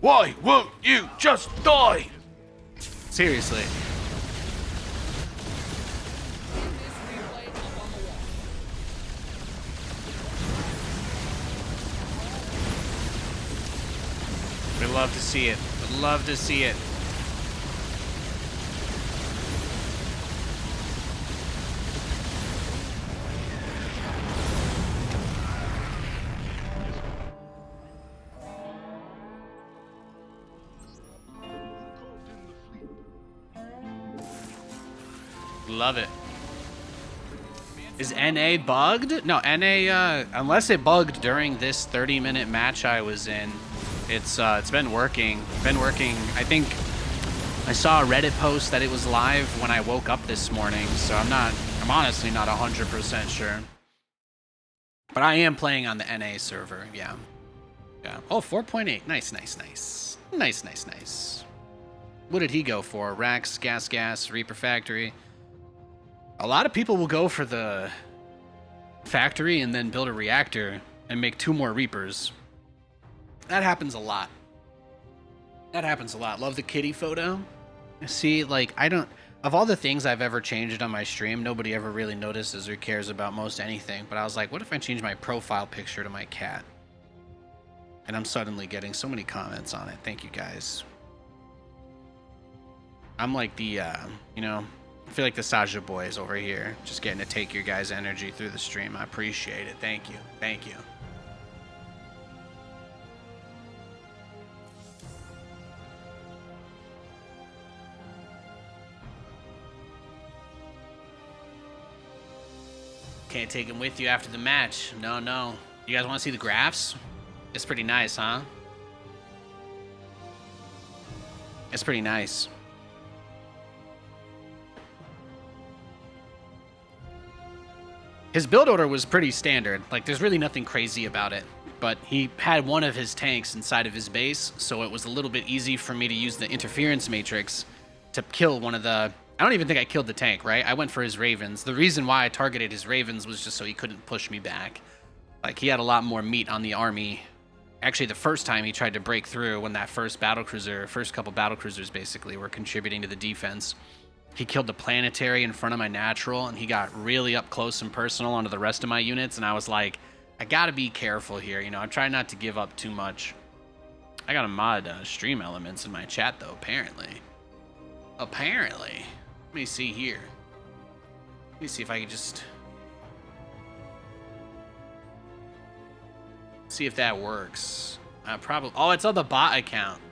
Why won't you just die? Seriously. Pin this replay up on the wall. We'd love to see it. Would love to see it. Who called in the fleet? Love it. Is NA bugged? No, NA, unless it bugged during this 30-minute match I was in, it's been working. I think I saw a Reddit post that it was live when I woke up this morning, so I'm honestly not 100% sure. But I am playing on the NA server, yeah. Yeah. Oh, 4.8. Nice. Nice. What did he go for? Rax, Gas, Reaper Factory. A lot of people will go for the factory and then build a reactor and make 2 more Reapers. That happens a lot. Love the kitty photo. See, like, of all the things I've ever changed on my stream, nobody ever really notices or cares about most anything. But I was like, what if I change my profile picture to my cat? And I'm suddenly getting so many comments on it. Thank you guys. I'm like the, I feel like the Saja boys over here, just getting to take your guys' energy through the stream. I appreciate it. Thank you. Can't take him with you after the match. No. You guys want to see the graphs? It's pretty nice, huh? It's pretty nice. His build order was pretty standard. Like, there's really nothing crazy about it. But he had one of his tanks inside of his base, so it was a little bit easy for me to use the interference matrix to kill one of the... I don't even think I killed the tank, right? I went for his Ravens. The reason why I targeted his Ravens was just so he couldn't push me back. Like, he had a lot more meat on the army. Actually, the first time he tried to break through when that first couple battlecruisers basically were contributing to the defense. he killed the planetary in front of my natural, and he got really up close and personal onto the rest of my units, and I was like, I gotta be careful here, you know, I'm trying not to give up too much. I gotta mod stream elements in my chat, though, apparently. Apparently. Let me see here. Let me see if I can just... see if that works. Probably... oh, it's on the bot account.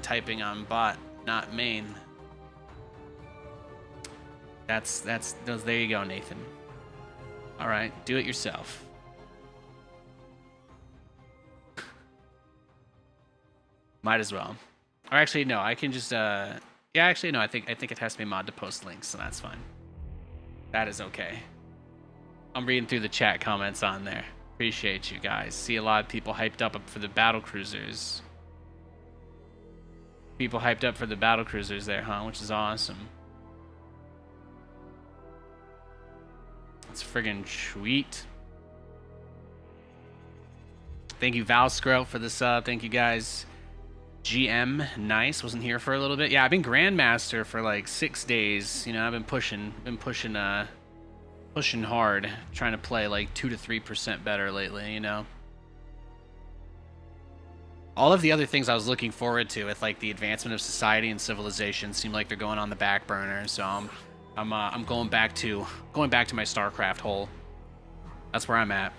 Typing on bot, not main. There you go, Nathan. All right, do it yourself. Might as well. Or actually, no, I can just, yeah, actually, no, I think it has to be mod to post links, so that's fine. That is okay. I'm reading through the chat comments on there. Appreciate you guys. See a lot of people hyped up for the battle cruisers. People hyped up for the battle cruisers there, huh? Which is awesome. That's friggin' sweet. Thank you, Valscro, for the sub. Thank you, guys. GM, nice. Wasn't here for a little bit. Yeah, I've been Grandmaster for like 6 days. You know, I've been pushing hard, trying to play like 2 to 3% better lately. You know, all of the other things I was looking forward to, with like the advancement of society and civilization, seem like they're going on the back burner. So I'm going back to my StarCraft hole. That's where I'm at.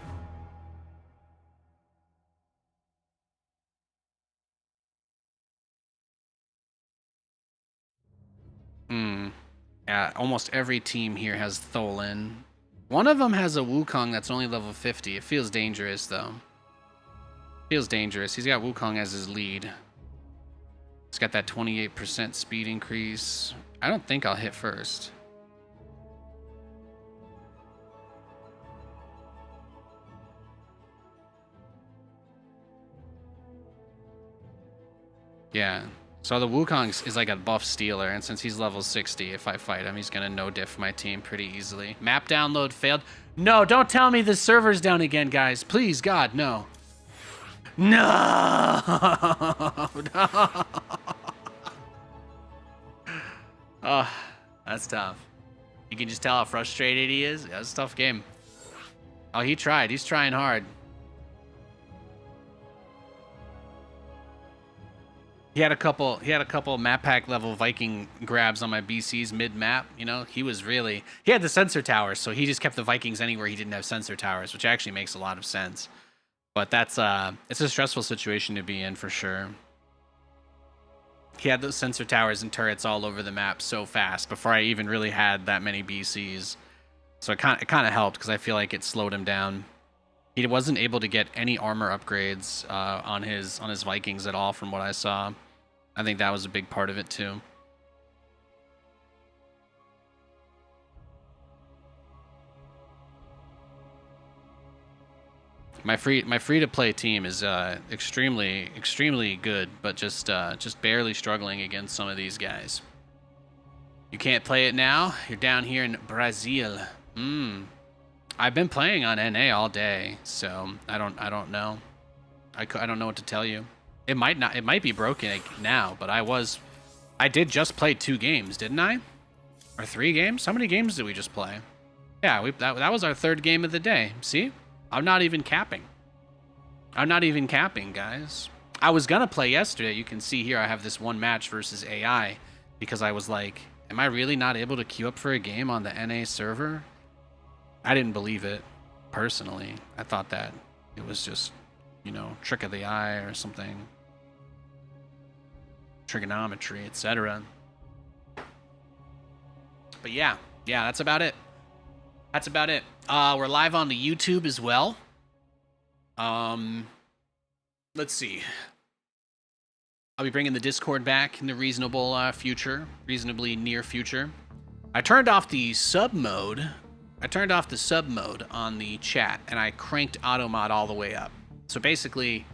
Yeah, almost every team here has Tholen. One of them has a Wukong that's only level 50. It feels dangerous, though. Feels dangerous. He's got Wukong as his lead. He's got that 28% speed increase. I don't think I'll hit first. Yeah. So the Wukong is like a buff stealer, and since he's level 60, if I fight him, he's gonna no-diff my team pretty easily. Map download failed. No, don't tell me the server's down again, guys. Please, God, no. No! No! Oh, that's tough. You can just tell how frustrated he is. Yeah, it's a tough game. Oh, he tried. He's trying hard. He had a couple map pack level Viking grabs on my BCs mid map. You know, he had the sensor towers, so he just kept the Vikings anywhere he didn't have sensor towers, which actually makes a lot of sense. But that's it's a stressful situation to be in for sure. He had those sensor towers and turrets all over the map so fast before I even really had that many BCs. So it kind of helped, because I feel like it slowed him down. He wasn't able to get any armor upgrades on his Vikings at all, from what I saw. I think that was a big part of it too. My free to play team is extremely good, but just barely struggling against some of these guys. You can't play it now. You're down here in Brazil. I've been playing on NA all day, so I don't know. I don't know what to tell you. It might be broken now, but I did just play 2 games, didn't I? Or 3 games? How many games did we just play? Yeah, that was our 3rd game of the day. See? I'm not even capping. I'm not even capping, guys. I was gonna play yesterday. You can see here I have this 1 match versus AI, because I was like, am I really not able to queue up for a game on the NA server? I didn't believe it, personally. I thought that it was just, you know, trick of the eye or something. Trigonometry, etc. But yeah, that's about it. That's about it. We're live on the YouTube as well. Let's see. I'll be bringing the Discord back in the reasonably near future. I turned off the sub mode. On the chat, and I cranked auto mod all the way up. So basically,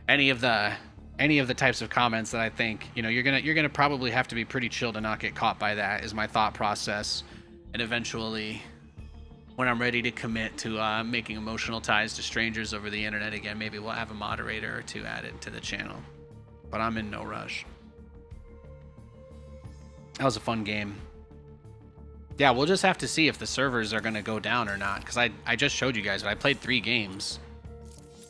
any of the types of comments that I think, you know, you're gonna probably have to be pretty chill to not get caught by that, is my thought process. And eventually, when I'm ready to commit to making emotional ties to strangers over the internet again, maybe we'll have a moderator or 2 added to the channel. But I'm in no rush. That was a fun game. Yeah, we'll just have to see if the servers are going to go down or not. Because I just showed you guys, but I played 3 games.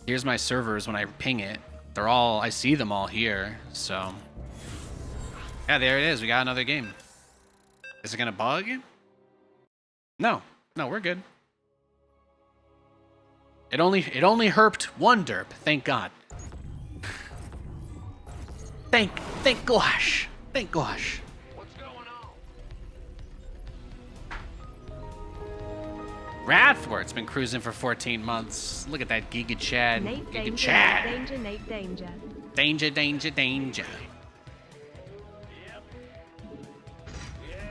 Here's my servers when I ping it. They're all, I see them all here. So, yeah, there it is. We got another game. Is it going to bug? No. No, we're good. It only herped 1 derp. Thank God. Thank gosh. Thank gosh. What's going on? Wrathwort's been cruising for 14 months. Look at that Giga Chad. Nate Giga danger, Chad. danger, Nate danger. Danger, danger, danger.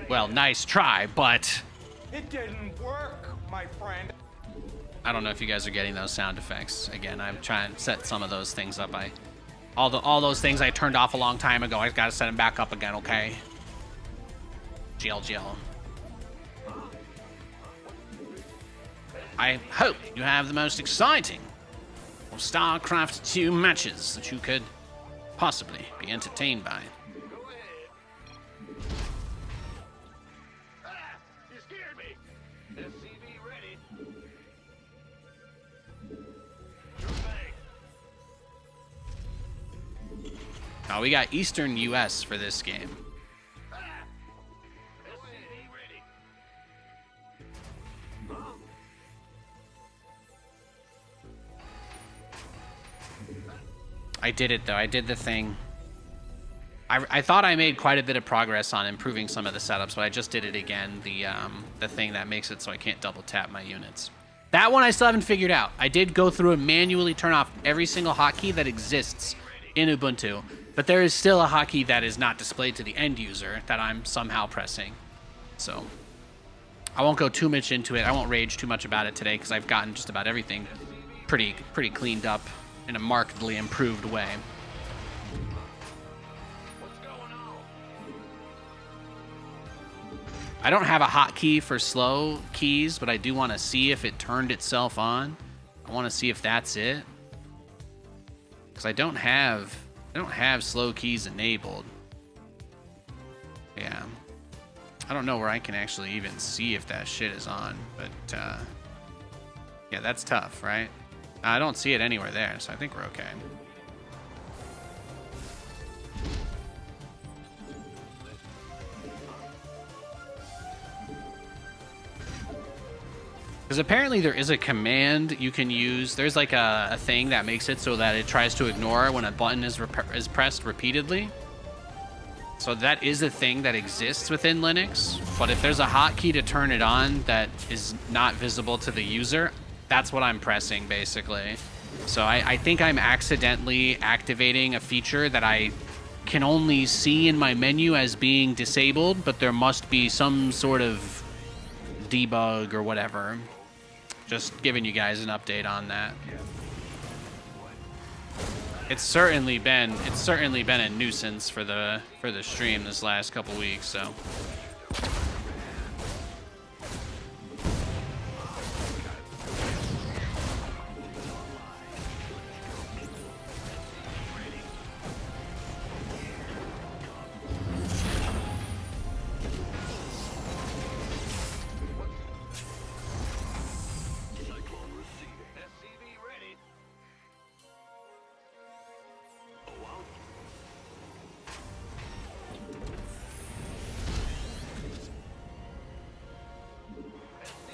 Well, nice try, but It didn't work, my friend. I don't know if you guys are getting those sound effects. Again, I'm trying to set some of those things up. All those things I turned off a long time ago, I gotta set them back up again, okay? GL. I hope you have the most exciting of StarCraft 2 matches that you could possibly be entertained by. Ah, you scared me. SCV ready. Sure thing. Oh, we got Eastern US for this game. Ah, SCV ready. I did it though. I did the thing. I thought I made quite a bit of progress on improving some of the setups, but I just did it again. The thing that makes it so I can't double tap my units. That one I still haven't figured out. I did go through and manually turn off every single hotkey that exists in Ubuntu, but there is still a hotkey that is not displayed to the end user that I'm somehow pressing. So I won't go too much into it. I won't rage too much about it today because I've gotten just about everything pretty cleaned up in a markedly improved way. What's going on? I don't have a hotkey for slow keys, but I do want to see if it turned itself on. I want to see if that's it, because I don't have slow keys enabled. Yeah, I don't know where I can actually even see if that shit is on, but yeah, that's tough, right? I don't see it anywhere there, so I think we're okay. Because apparently there is a command you can use. There's like a thing that makes it so that it tries to ignore when a button is pressed repeatedly. So that is a thing that exists within Linux. But if there's a hotkey to turn it on that is not visible to the user, that's what I'm pressing, basically. So I think I'm accidentally activating a feature that I can only see in my menu as being disabled, but there must be some sort of debug or whatever. Just giving you guys an update on that. It's certainly been a nuisance for the stream this last couple weeks, so.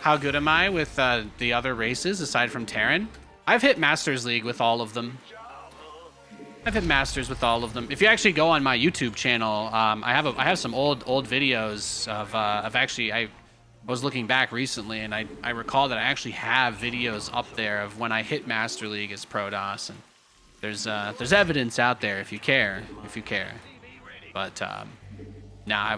How good am I with the other races aside from Terran? I've hit Masters League with all of them. I've hit Masters with all of them. If you actually go on my YouTube channel, I have some old videos of actually, I was looking back recently, and I recall that I actually have videos up there of when I hit Master League as Protoss, and there's evidence out there if you care. But nah,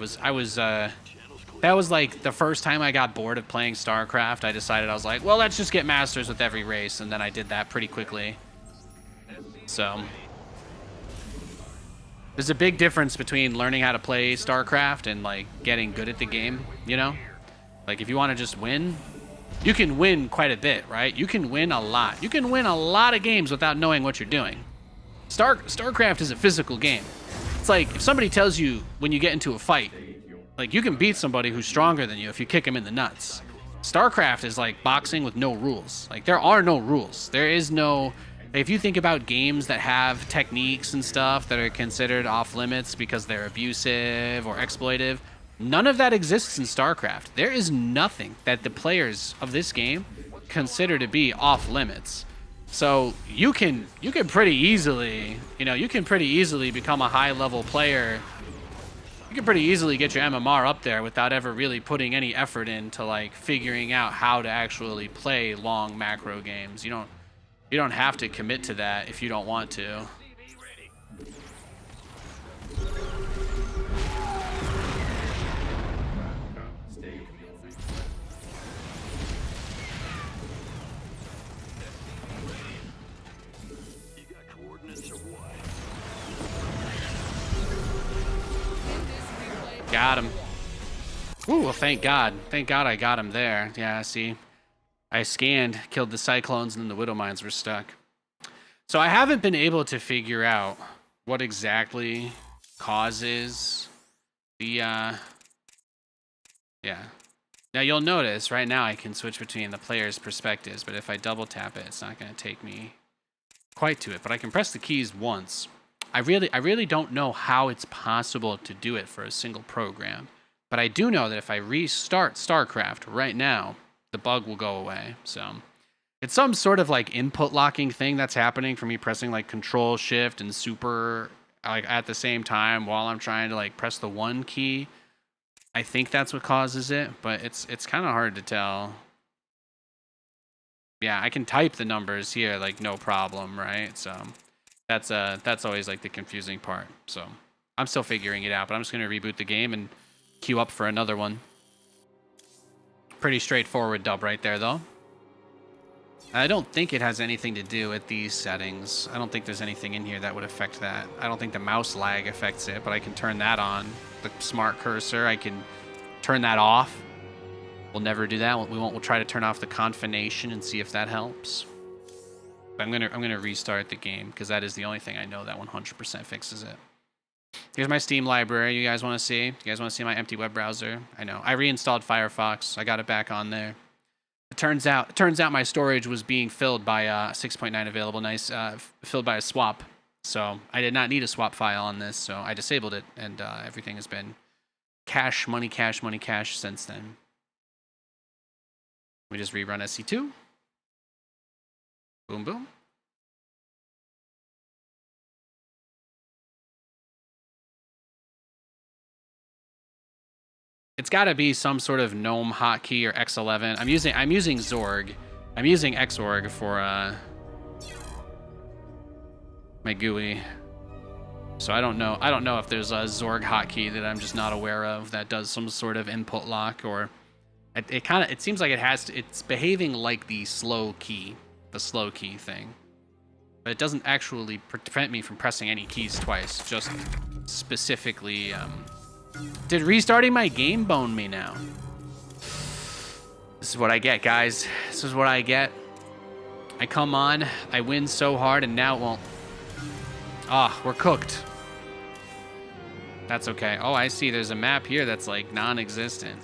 that was like the first time I got bored of playing StarCraft. I decided, I was like, well, let's just get Masters with every race, and then I did that pretty quickly. So there's a big difference between learning how to play StarCraft and like getting good at the game, you know? Like if you want to just win, you can win quite a bit, right? You can win a lot. You can win a lot of games without knowing what you're doing. StarCraft is a physical game. It's like if somebody tells you when you get into a fight, Like, you can beat somebody who's stronger than you if you kick him in the nuts. StarCraft is like boxing with no rules. Like, there are no rules. There is no... If you think about games that have techniques and stuff that are considered off limits because they're abusive or exploitive, none of that exists in StarCraft. There is nothing that the players of this game consider to be off limits. So you can pretty easily, you can pretty easily become a high level player. You can pretty easily get your MMR up there without ever really putting any effort into like figuring out how to actually play long macro games. You don't have to commit to that if you don't want to. You got coordinates or what? Got him. Ooh, well, thank God. Thank God I got him there. Yeah, see. I scanned, killed the Cyclones, and then the Widow Mines were stuck. So I haven't been able to figure out what exactly causes the, yeah. Now you'll notice right now I can switch between the player's perspectives, but if I double tap it, it's not going to take me quite to it. But I can press the keys once. I really don't know how it's possible to do it for a single program, but I do know that if I restart StarCraft right now, the bug will go away. So it's some sort of like input locking thing that's happening for me pressing like Control Shift and Super like at the same time while I'm trying to like press the 1 key. I think that's what causes it, but it's kind of hard to tell. Yeah, I can type the numbers here like no problem, right? So that's always like the confusing part. So I'm still figuring it out, but I'm just going to reboot the game and queue up for another one. Pretty straightforward dub right there, though. I don't think it has anything to do with these settings. I don't think there's anything in here that would affect that. I don't think the mouse lag affects it, but I can turn that on. The smart cursor, I can turn that off. We'll never do that. We'll try to turn off the confination and see if that helps. But I'm gonna restart the game because that is the only thing I know that 100% fixes it. Here's my Steam library. You guys want to see? You guys want to see my empty web browser? I know. I reinstalled Firefox. I got it back on there. It turns out my storage was being filled by 6.9 available. Nice, filled by a swap. So I did not need a swap file on this. So I disabled it, and everything has been cash, money, cash since then. We just rerun SC2. Boom, boom. It's got to be some sort of GNOME hotkey or X11. I'm using Zorg. I'm using Xorg for my GUI. So I don't know if there's a Zorg hotkey that I'm just not aware of that does some sort of input lock, or it seems like it's behaving like the slow key thing. But it doesn't actually prevent me from pressing any keys twice, just specifically did restarting my game bone me now? This is what I get, guys. This is what I get. I come on, I win so hard, and now it won't. Ah, we're cooked. That's okay. Oh, I see. There's a map here that's like non-existent.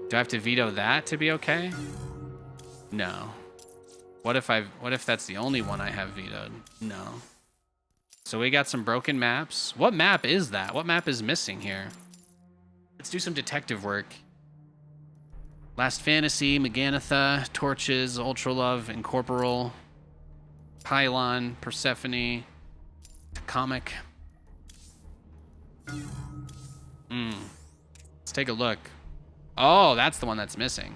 Do I have to veto that to be okay? No. What if that's the only one I have vetoed? No. So we got some broken maps. What map is that? What map is missing here? Let's do some detective work. Last Fantasy, Meganitha, Torches, Ultra Love, Incorporeal, Pylon, Persephone, Comic. Let's take a look. Oh, that's the one that's missing.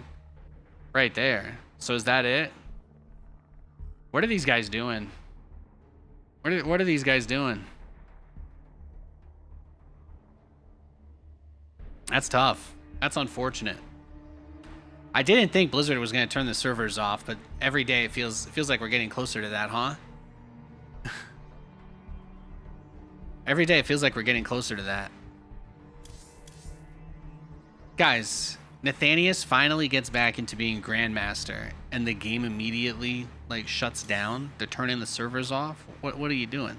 Right there. So is that it? What are these guys doing? What are these guys doing? That's tough. That's unfortunate. I didn't think Blizzard was going to turn the servers off, but every day it feels like we're getting closer to that, huh? Every day it feels like we're getting closer to that. Guys, Nathanias finally gets back into being Grandmaster, and the game immediately like shuts down. They're turning the servers off. What are you doing?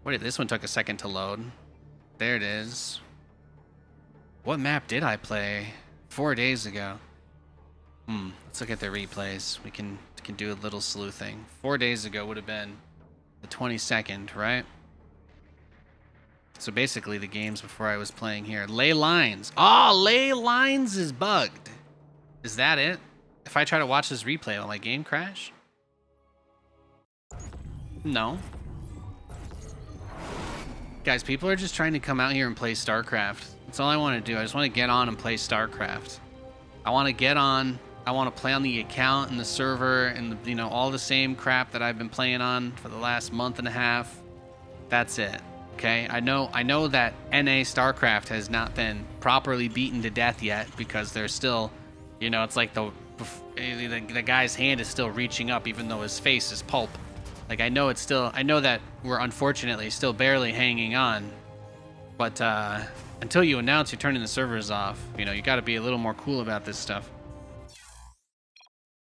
This one took a second to load. There it is. What map did I play 4 days ago? Let's look at the replays. We can do a little sleuthing. 4 days ago would have been the 22nd, right? So basically the games before I was playing here. Ley Lines. Oh, Ley Lines is bugged. Is that it? If I try to watch this replay, will my game crash? No. Guys, people are just trying to come out here and play StarCraft. That's all I want to do. I just want to get on and play StarCraft. I want to get on. I want to play on the account and the server and the, you know, all the same crap that I've been playing on for the last month and a half. That's it. Okay, I know that NA StarCraft has not been properly beaten to death yet because there's still, you know, it's like the guy's hand is still reaching up even though his face is pulp. Like, I know that we're unfortunately still barely hanging on, but until you announce you're turning the servers off, you know, you got to be a little more cool about this stuff.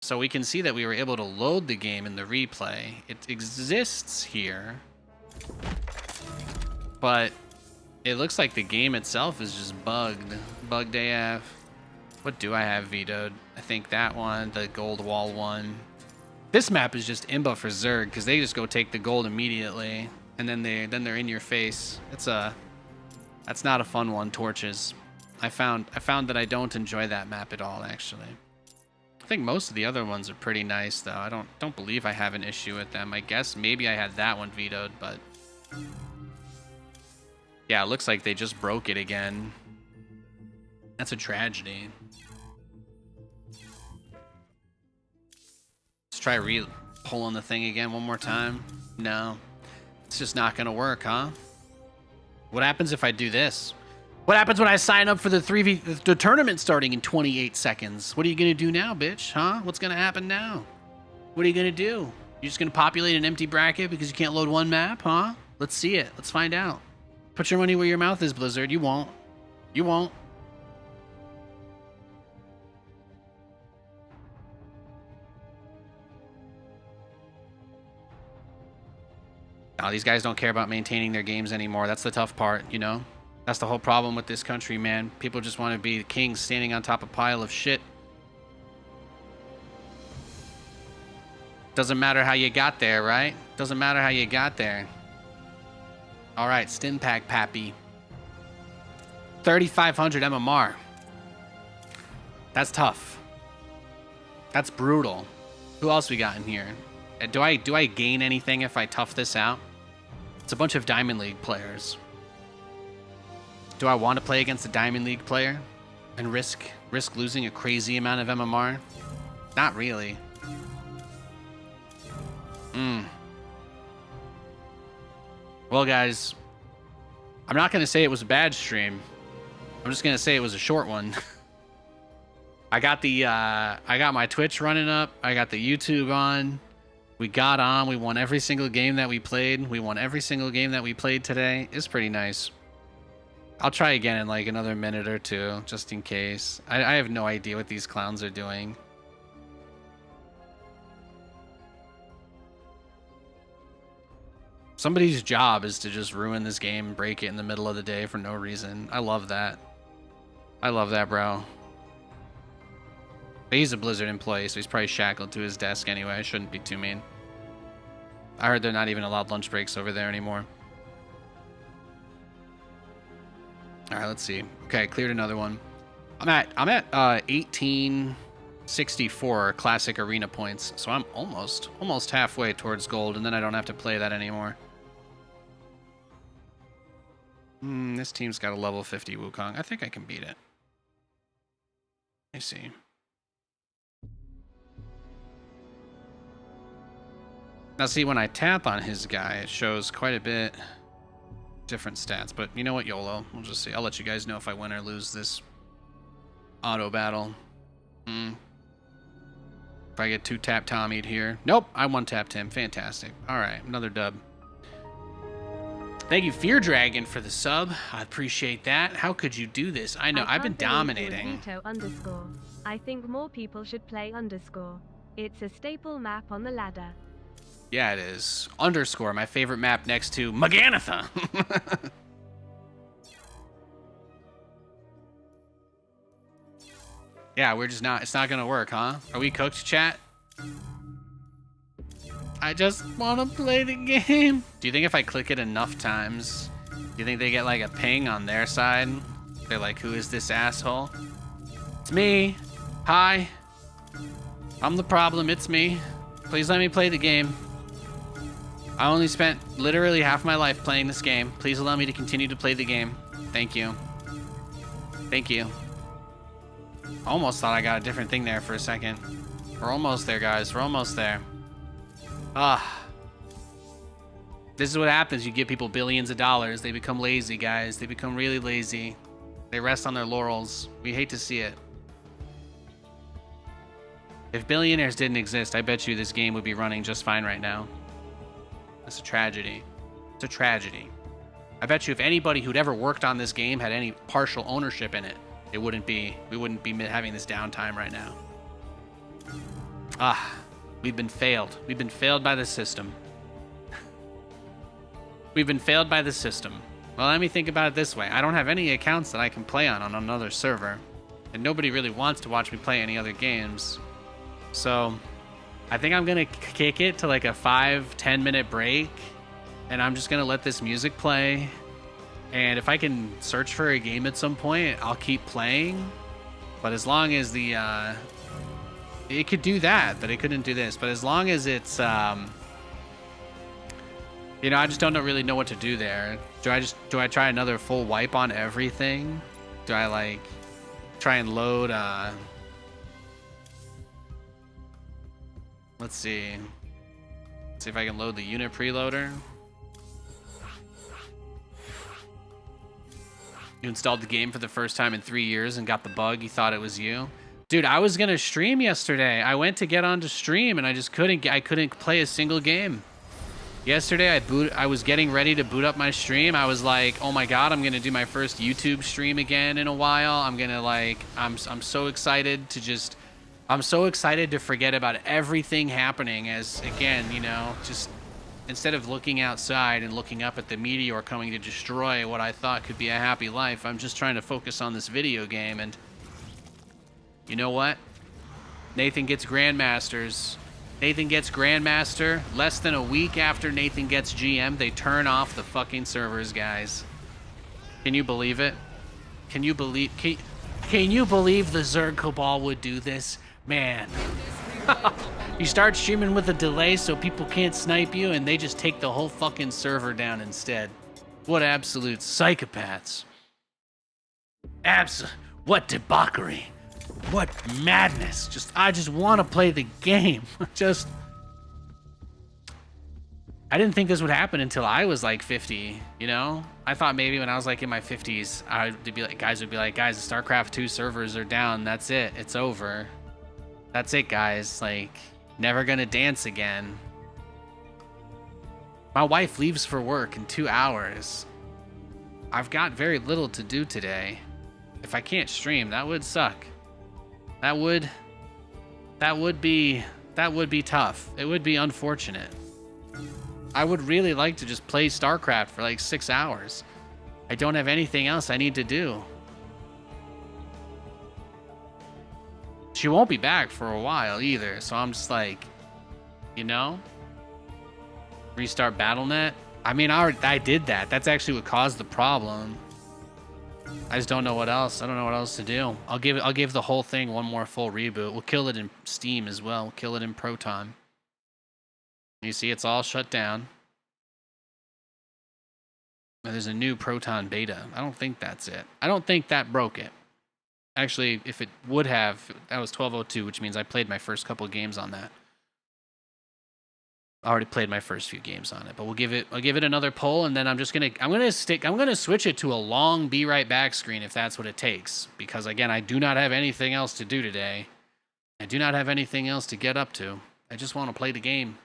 So we can see that we were able to load the game in the replay. It exists here. But it looks like the game itself is just bugged. Bugged AF. What do I have vetoed? I think that one, the gold wall one. This map is just imba for Zerg because they just go take the gold immediately, and then they're in your face. That's not a fun one. Torches. I found that I don't enjoy that map at all. Actually, I think most of the other ones are pretty nice though. I don't believe I have an issue with them. I guess maybe I had that one vetoed, but. Yeah, it looks like they just broke it again. That's a tragedy. Let's try pulling the thing again one more time. No. It's just not gonna work, huh? What happens if I do this? What happens when I sign up for the the tournament starting in 28 seconds? What are you gonna do now, bitch? Huh? What's gonna happen now? What are you gonna do? You're just gonna populate an empty bracket because you can't load one map, huh? Let's see it. Let's find out. Put your money where your mouth is, Blizzard. You won't. You won't. Oh, these guys don't care about maintaining their games anymore. That's the tough part, you know? That's the whole problem with this country, man. People just want to be the kings standing on top of a pile of shit. Doesn't matter how you got there, right? Doesn't matter how you got there. All right, Stim Pack Pappy. 3,500 MMR. That's tough. That's brutal. Who else we got in here? Do I gain anything if I tough this out? It's a bunch of Diamond League players. Do I want to play against a Diamond League player and risk losing a crazy amount of MMR? Not really. Well, guys, I'm not going to say it was a bad stream. I'm just going to say it was a short one. I got my Twitch running up. I got the YouTube on. We got on. We won every single game that we played. We won every single game that we played today. It's pretty nice. I'll try again in like another minute or two, just in case. I have no idea what these clowns are doing. Somebody's job is to just ruin this game and break it in the middle of the day for no reason. I love that. I love that, bro. But he's a Blizzard employee, so he's probably shackled to his desk anyway. I shouldn't be too mean. I heard they're not even allowed lunch breaks over there anymore. All right, let's see. Okay, cleared another one. I'm at 1864 classic arena points, so I'm almost halfway towards gold, and then I don't have to play that anymore. This team's got a level 50 Wukong. I think I can beat it. Let me see. Now see, when I tap on his guy, it shows quite a bit different stats, but you know what, YOLO. We'll just see. I'll let you guys know if I win or lose this auto battle. If I get 2-tap Tommy'd here. Nope, I 1-tapped him. Fantastic. All right, another dub. Thank you, Fear Dragon, for the sub. I appreciate that. How could you do this? I know, I've been dominating. _. I think more people should play _. It's a staple map on the ladder. Yeah, it is. _, my favorite map next to Maganatha. Yeah, we're just not. It's not gonna work, huh? Are we cooked, chat? I just want to play the game. Do you think if I click it enough times, do you think they get like a ping on their side? They're like, who is this asshole? It's me. Hi. I'm the problem. It's me. Please let me play the game. I only spent literally half my life playing this game. Please allow me to continue to play the game. Thank you. Thank you. Almost thought I got a different thing there for a second. We're almost there, guys. We're almost there. This is what happens. You give people billions of dollars. They become lazy, guys. They become really lazy. They rest on their laurels. We hate to see it. If billionaires didn't exist, I bet you this game would be running just fine right now. It's a tragedy. It's a tragedy. I bet you if anybody who'd ever worked on this game had any partial ownership in it, we wouldn't be having this downtime right now. We've been failed. We've been failed by the system. We've been failed by the system. Well, let me think about it this way. I don't have any accounts that I can play on another server. And nobody really wants to watch me play any other games. So, I think I'm going to kick it to like a 5-10 minute break. And I'm just going to let this music play. And if I can search for a game at some point, I'll keep playing. But as long as the... it could do that, but it couldn't do this. But as long as it's... you know, I just don't really know what to do there. Do I try another full wipe on everything? Do I like try and load let's see. Let's see if I can load the unit preloader. You installed the game for the first time in 3 years and got the bug. You thought it was you. Dude, I was gonna stream yesterday. I went to get onto stream and I just couldn't. I couldn't play a single game. Yesterday, I was getting ready to boot up my stream. I was like, oh my god, I'm gonna do my first YouTube stream again in a while. I'm gonna like, I'm so excited to just, I'm so excited to forget about everything happening as, again, you know, just instead of looking outside and looking up at the meteor coming to destroy what I thought could be a happy life, I'm just trying to focus on this video game. And you know what? Nathan gets Grandmasters. Nathan gets Grandmaster. Less than a week after Nathan gets GM, they turn off the fucking servers, guys. Can you believe it? Can you believe... Can you believe the Zerg Cabal would do this? Man. You start streaming with a delay so people can't snipe you, and they just take the whole fucking server down instead. What absolute psychopaths. What debauchery. What madness. I just want to play the game. I didn't think this would happen until I was like 50, you know? I thought maybe when I was like in my 50s, guys would be like, guys, the StarCraft 2 servers are down. That's it. It's over. That's it, guys. Like, never gonna dance again. My wife leaves for work in 2 hours. I've got very little to do today. If I can't stream, that would suck. That would be tough. It would be unfortunate. I would really like to just play StarCraft for like 6 hours. I don't have anything else I need to do. She won't be back for a while either, so I'm just like, you know? Restart BattleNet? I mean, I did that. That's actually what caused the problem. I just don't know what else. I don't know what else to do. I'll give the whole thing one more full reboot. We'll kill it in Steam as well. We'll kill it in Proton. You see, it's all shut down. There's a new Proton beta. I don't think that's it. I don't think that broke it. Actually, if it would have, that was 1202, which means I played my first couple games on that. I already played my first few games on it, but I'll give it another pull, and then I'm gonna switch it to a long be right back screen if that's what it takes. Because again, I do not have anything else to do today. I do not have anything else to get up to. I just want to play the game.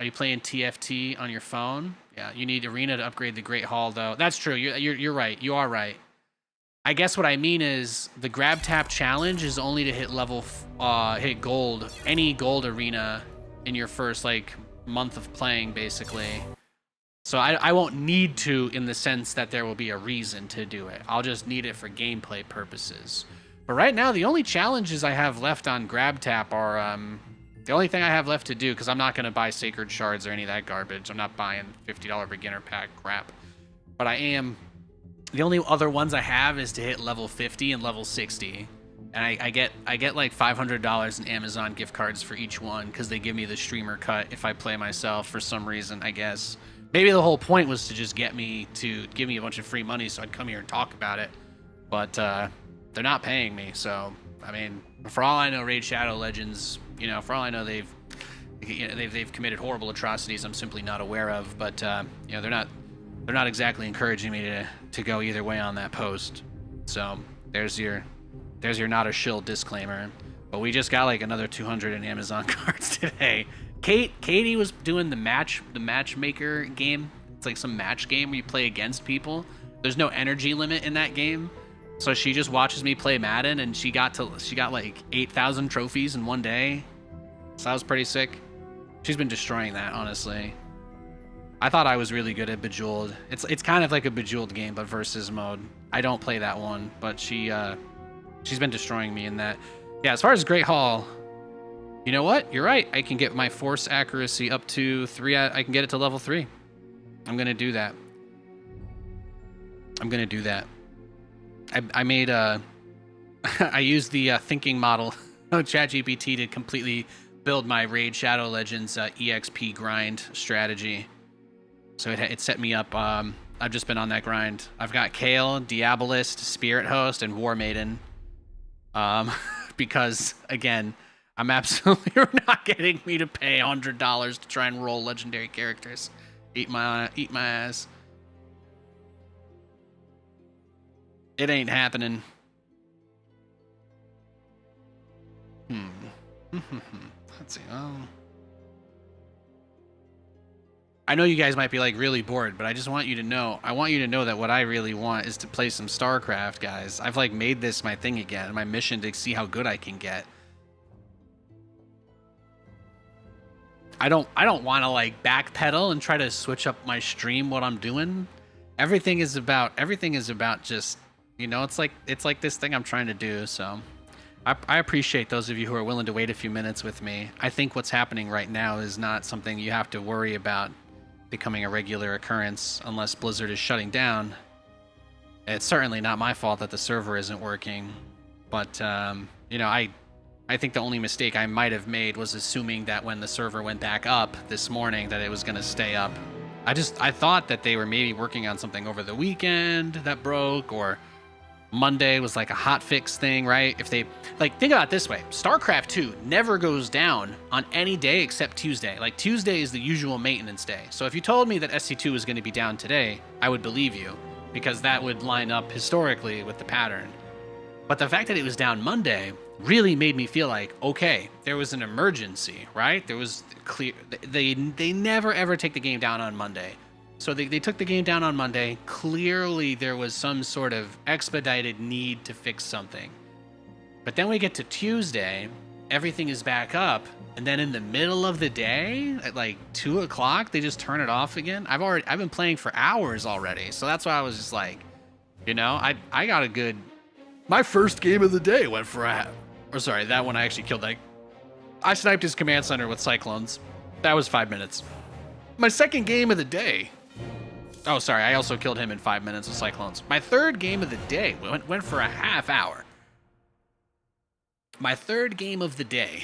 Are you playing TFT on your phone? Yeah, you need Arena to upgrade the Great Hall, though. That's true. You're right. You are right. I guess what I mean is the grab tap challenge is only to hit hit gold, any gold arena in your first like month of playing, basically. So I won't need to in the sense that there will be a reason to do it. I'll just need it for gameplay purposes. But right now, the only challenges I have left on GrabTap are the only thing I have left to do, because I'm not going to buy Sacred Shards or any of that garbage. I'm not buying $50 beginner pack crap. But I am... The only other ones I have is to hit level 50 and level 60. And I get like $500 in Amazon gift cards for each one, because they give me the streamer cut if I play myself for some reason, I guess. Maybe the whole point was to just get me to give me a bunch of free money so I'd come here and talk about it. But they're not paying me, so I mean, for all I know, Raid Shadow Legends, you know, for all I know, they've committed horrible atrocities I'm simply not aware of. But you know, they're not exactly encouraging me to go either way on that post. So there's your not a shill disclaimer. But we just got like another 200 in Amazon cards today. Katie was doing the matchmaker game. It's like some match game where you play against people. There's no energy limit in that game, so she just watches me play Madden, and she got like 8,000 trophies in one day. So that was pretty sick. She's been destroying that, honestly. I thought I was really good at Bejeweled. It's kind of like a Bejeweled game, but versus mode. I don't play that one, but she's been destroying me in that. Yeah, as far as Great Hall, you know what? You're right. I can get my force accuracy up to 3. I can get it to level 3. I'm gonna do that. I made I used the thinking model of ChatGPT to completely build my Raid Shadow Legends EXP grind strategy. So it set me up. I've just been on that grind. I've got Kale, Diabolist, Spirit Host, and War Maiden. Because again, I'm absolutely not getting me to pay $100 to try and roll legendary characters. Eat my ass. It ain't happening. Let's see. I know you guys might be like really bored, but I just want you to know. I want you to know that what I really want is to play some StarCraft, guys. I've like made this my thing again, my mission to see how good I can get. I don't want to like backpedal and try to switch up my stream what I'm doing. Everything is about just, you know, it's like this thing I'm trying to do. So I appreciate those of you who are willing to wait a few minutes with me. I think what's happening right now is not something you have to worry about becoming a regular occurrence unless Blizzard is shutting down. It's certainly not my fault that the server isn't working, but you know, I think the only mistake I might have made was assuming that when the server went back up this morning that it was going to stay up. I thought that they were maybe working on something over the weekend that broke, or Monday was like a hot fix thing, right? If they, like, think about it this way. StarCraft 2 never goes down on any day except Tuesday. Like, Tuesday is the usual maintenance day. So if you told me that SC2 was going to be down today, I would believe you, because that would line up historically with the pattern. But the fact that it was down Monday really made me feel like, okay, there was an emergency, right? There was clear. They never ever take the game down on Monday. So they took the game down on Monday. Clearly there was some sort of expedited need to fix something. But then we get to Tuesday, everything is back up, and then in the middle of the day, at like 2 o'clock, they just turn it off again. I've been playing for hours already, so that's why I was just like, you know, I got a good. My first game of the day went for that one I actually killed. I sniped his command center with Cyclones. That was 5 minutes. My second game of the day. Oh, sorry, I also killed him in 5 minutes with Cyclones. My third game of the day went for a half hour. My third game of the day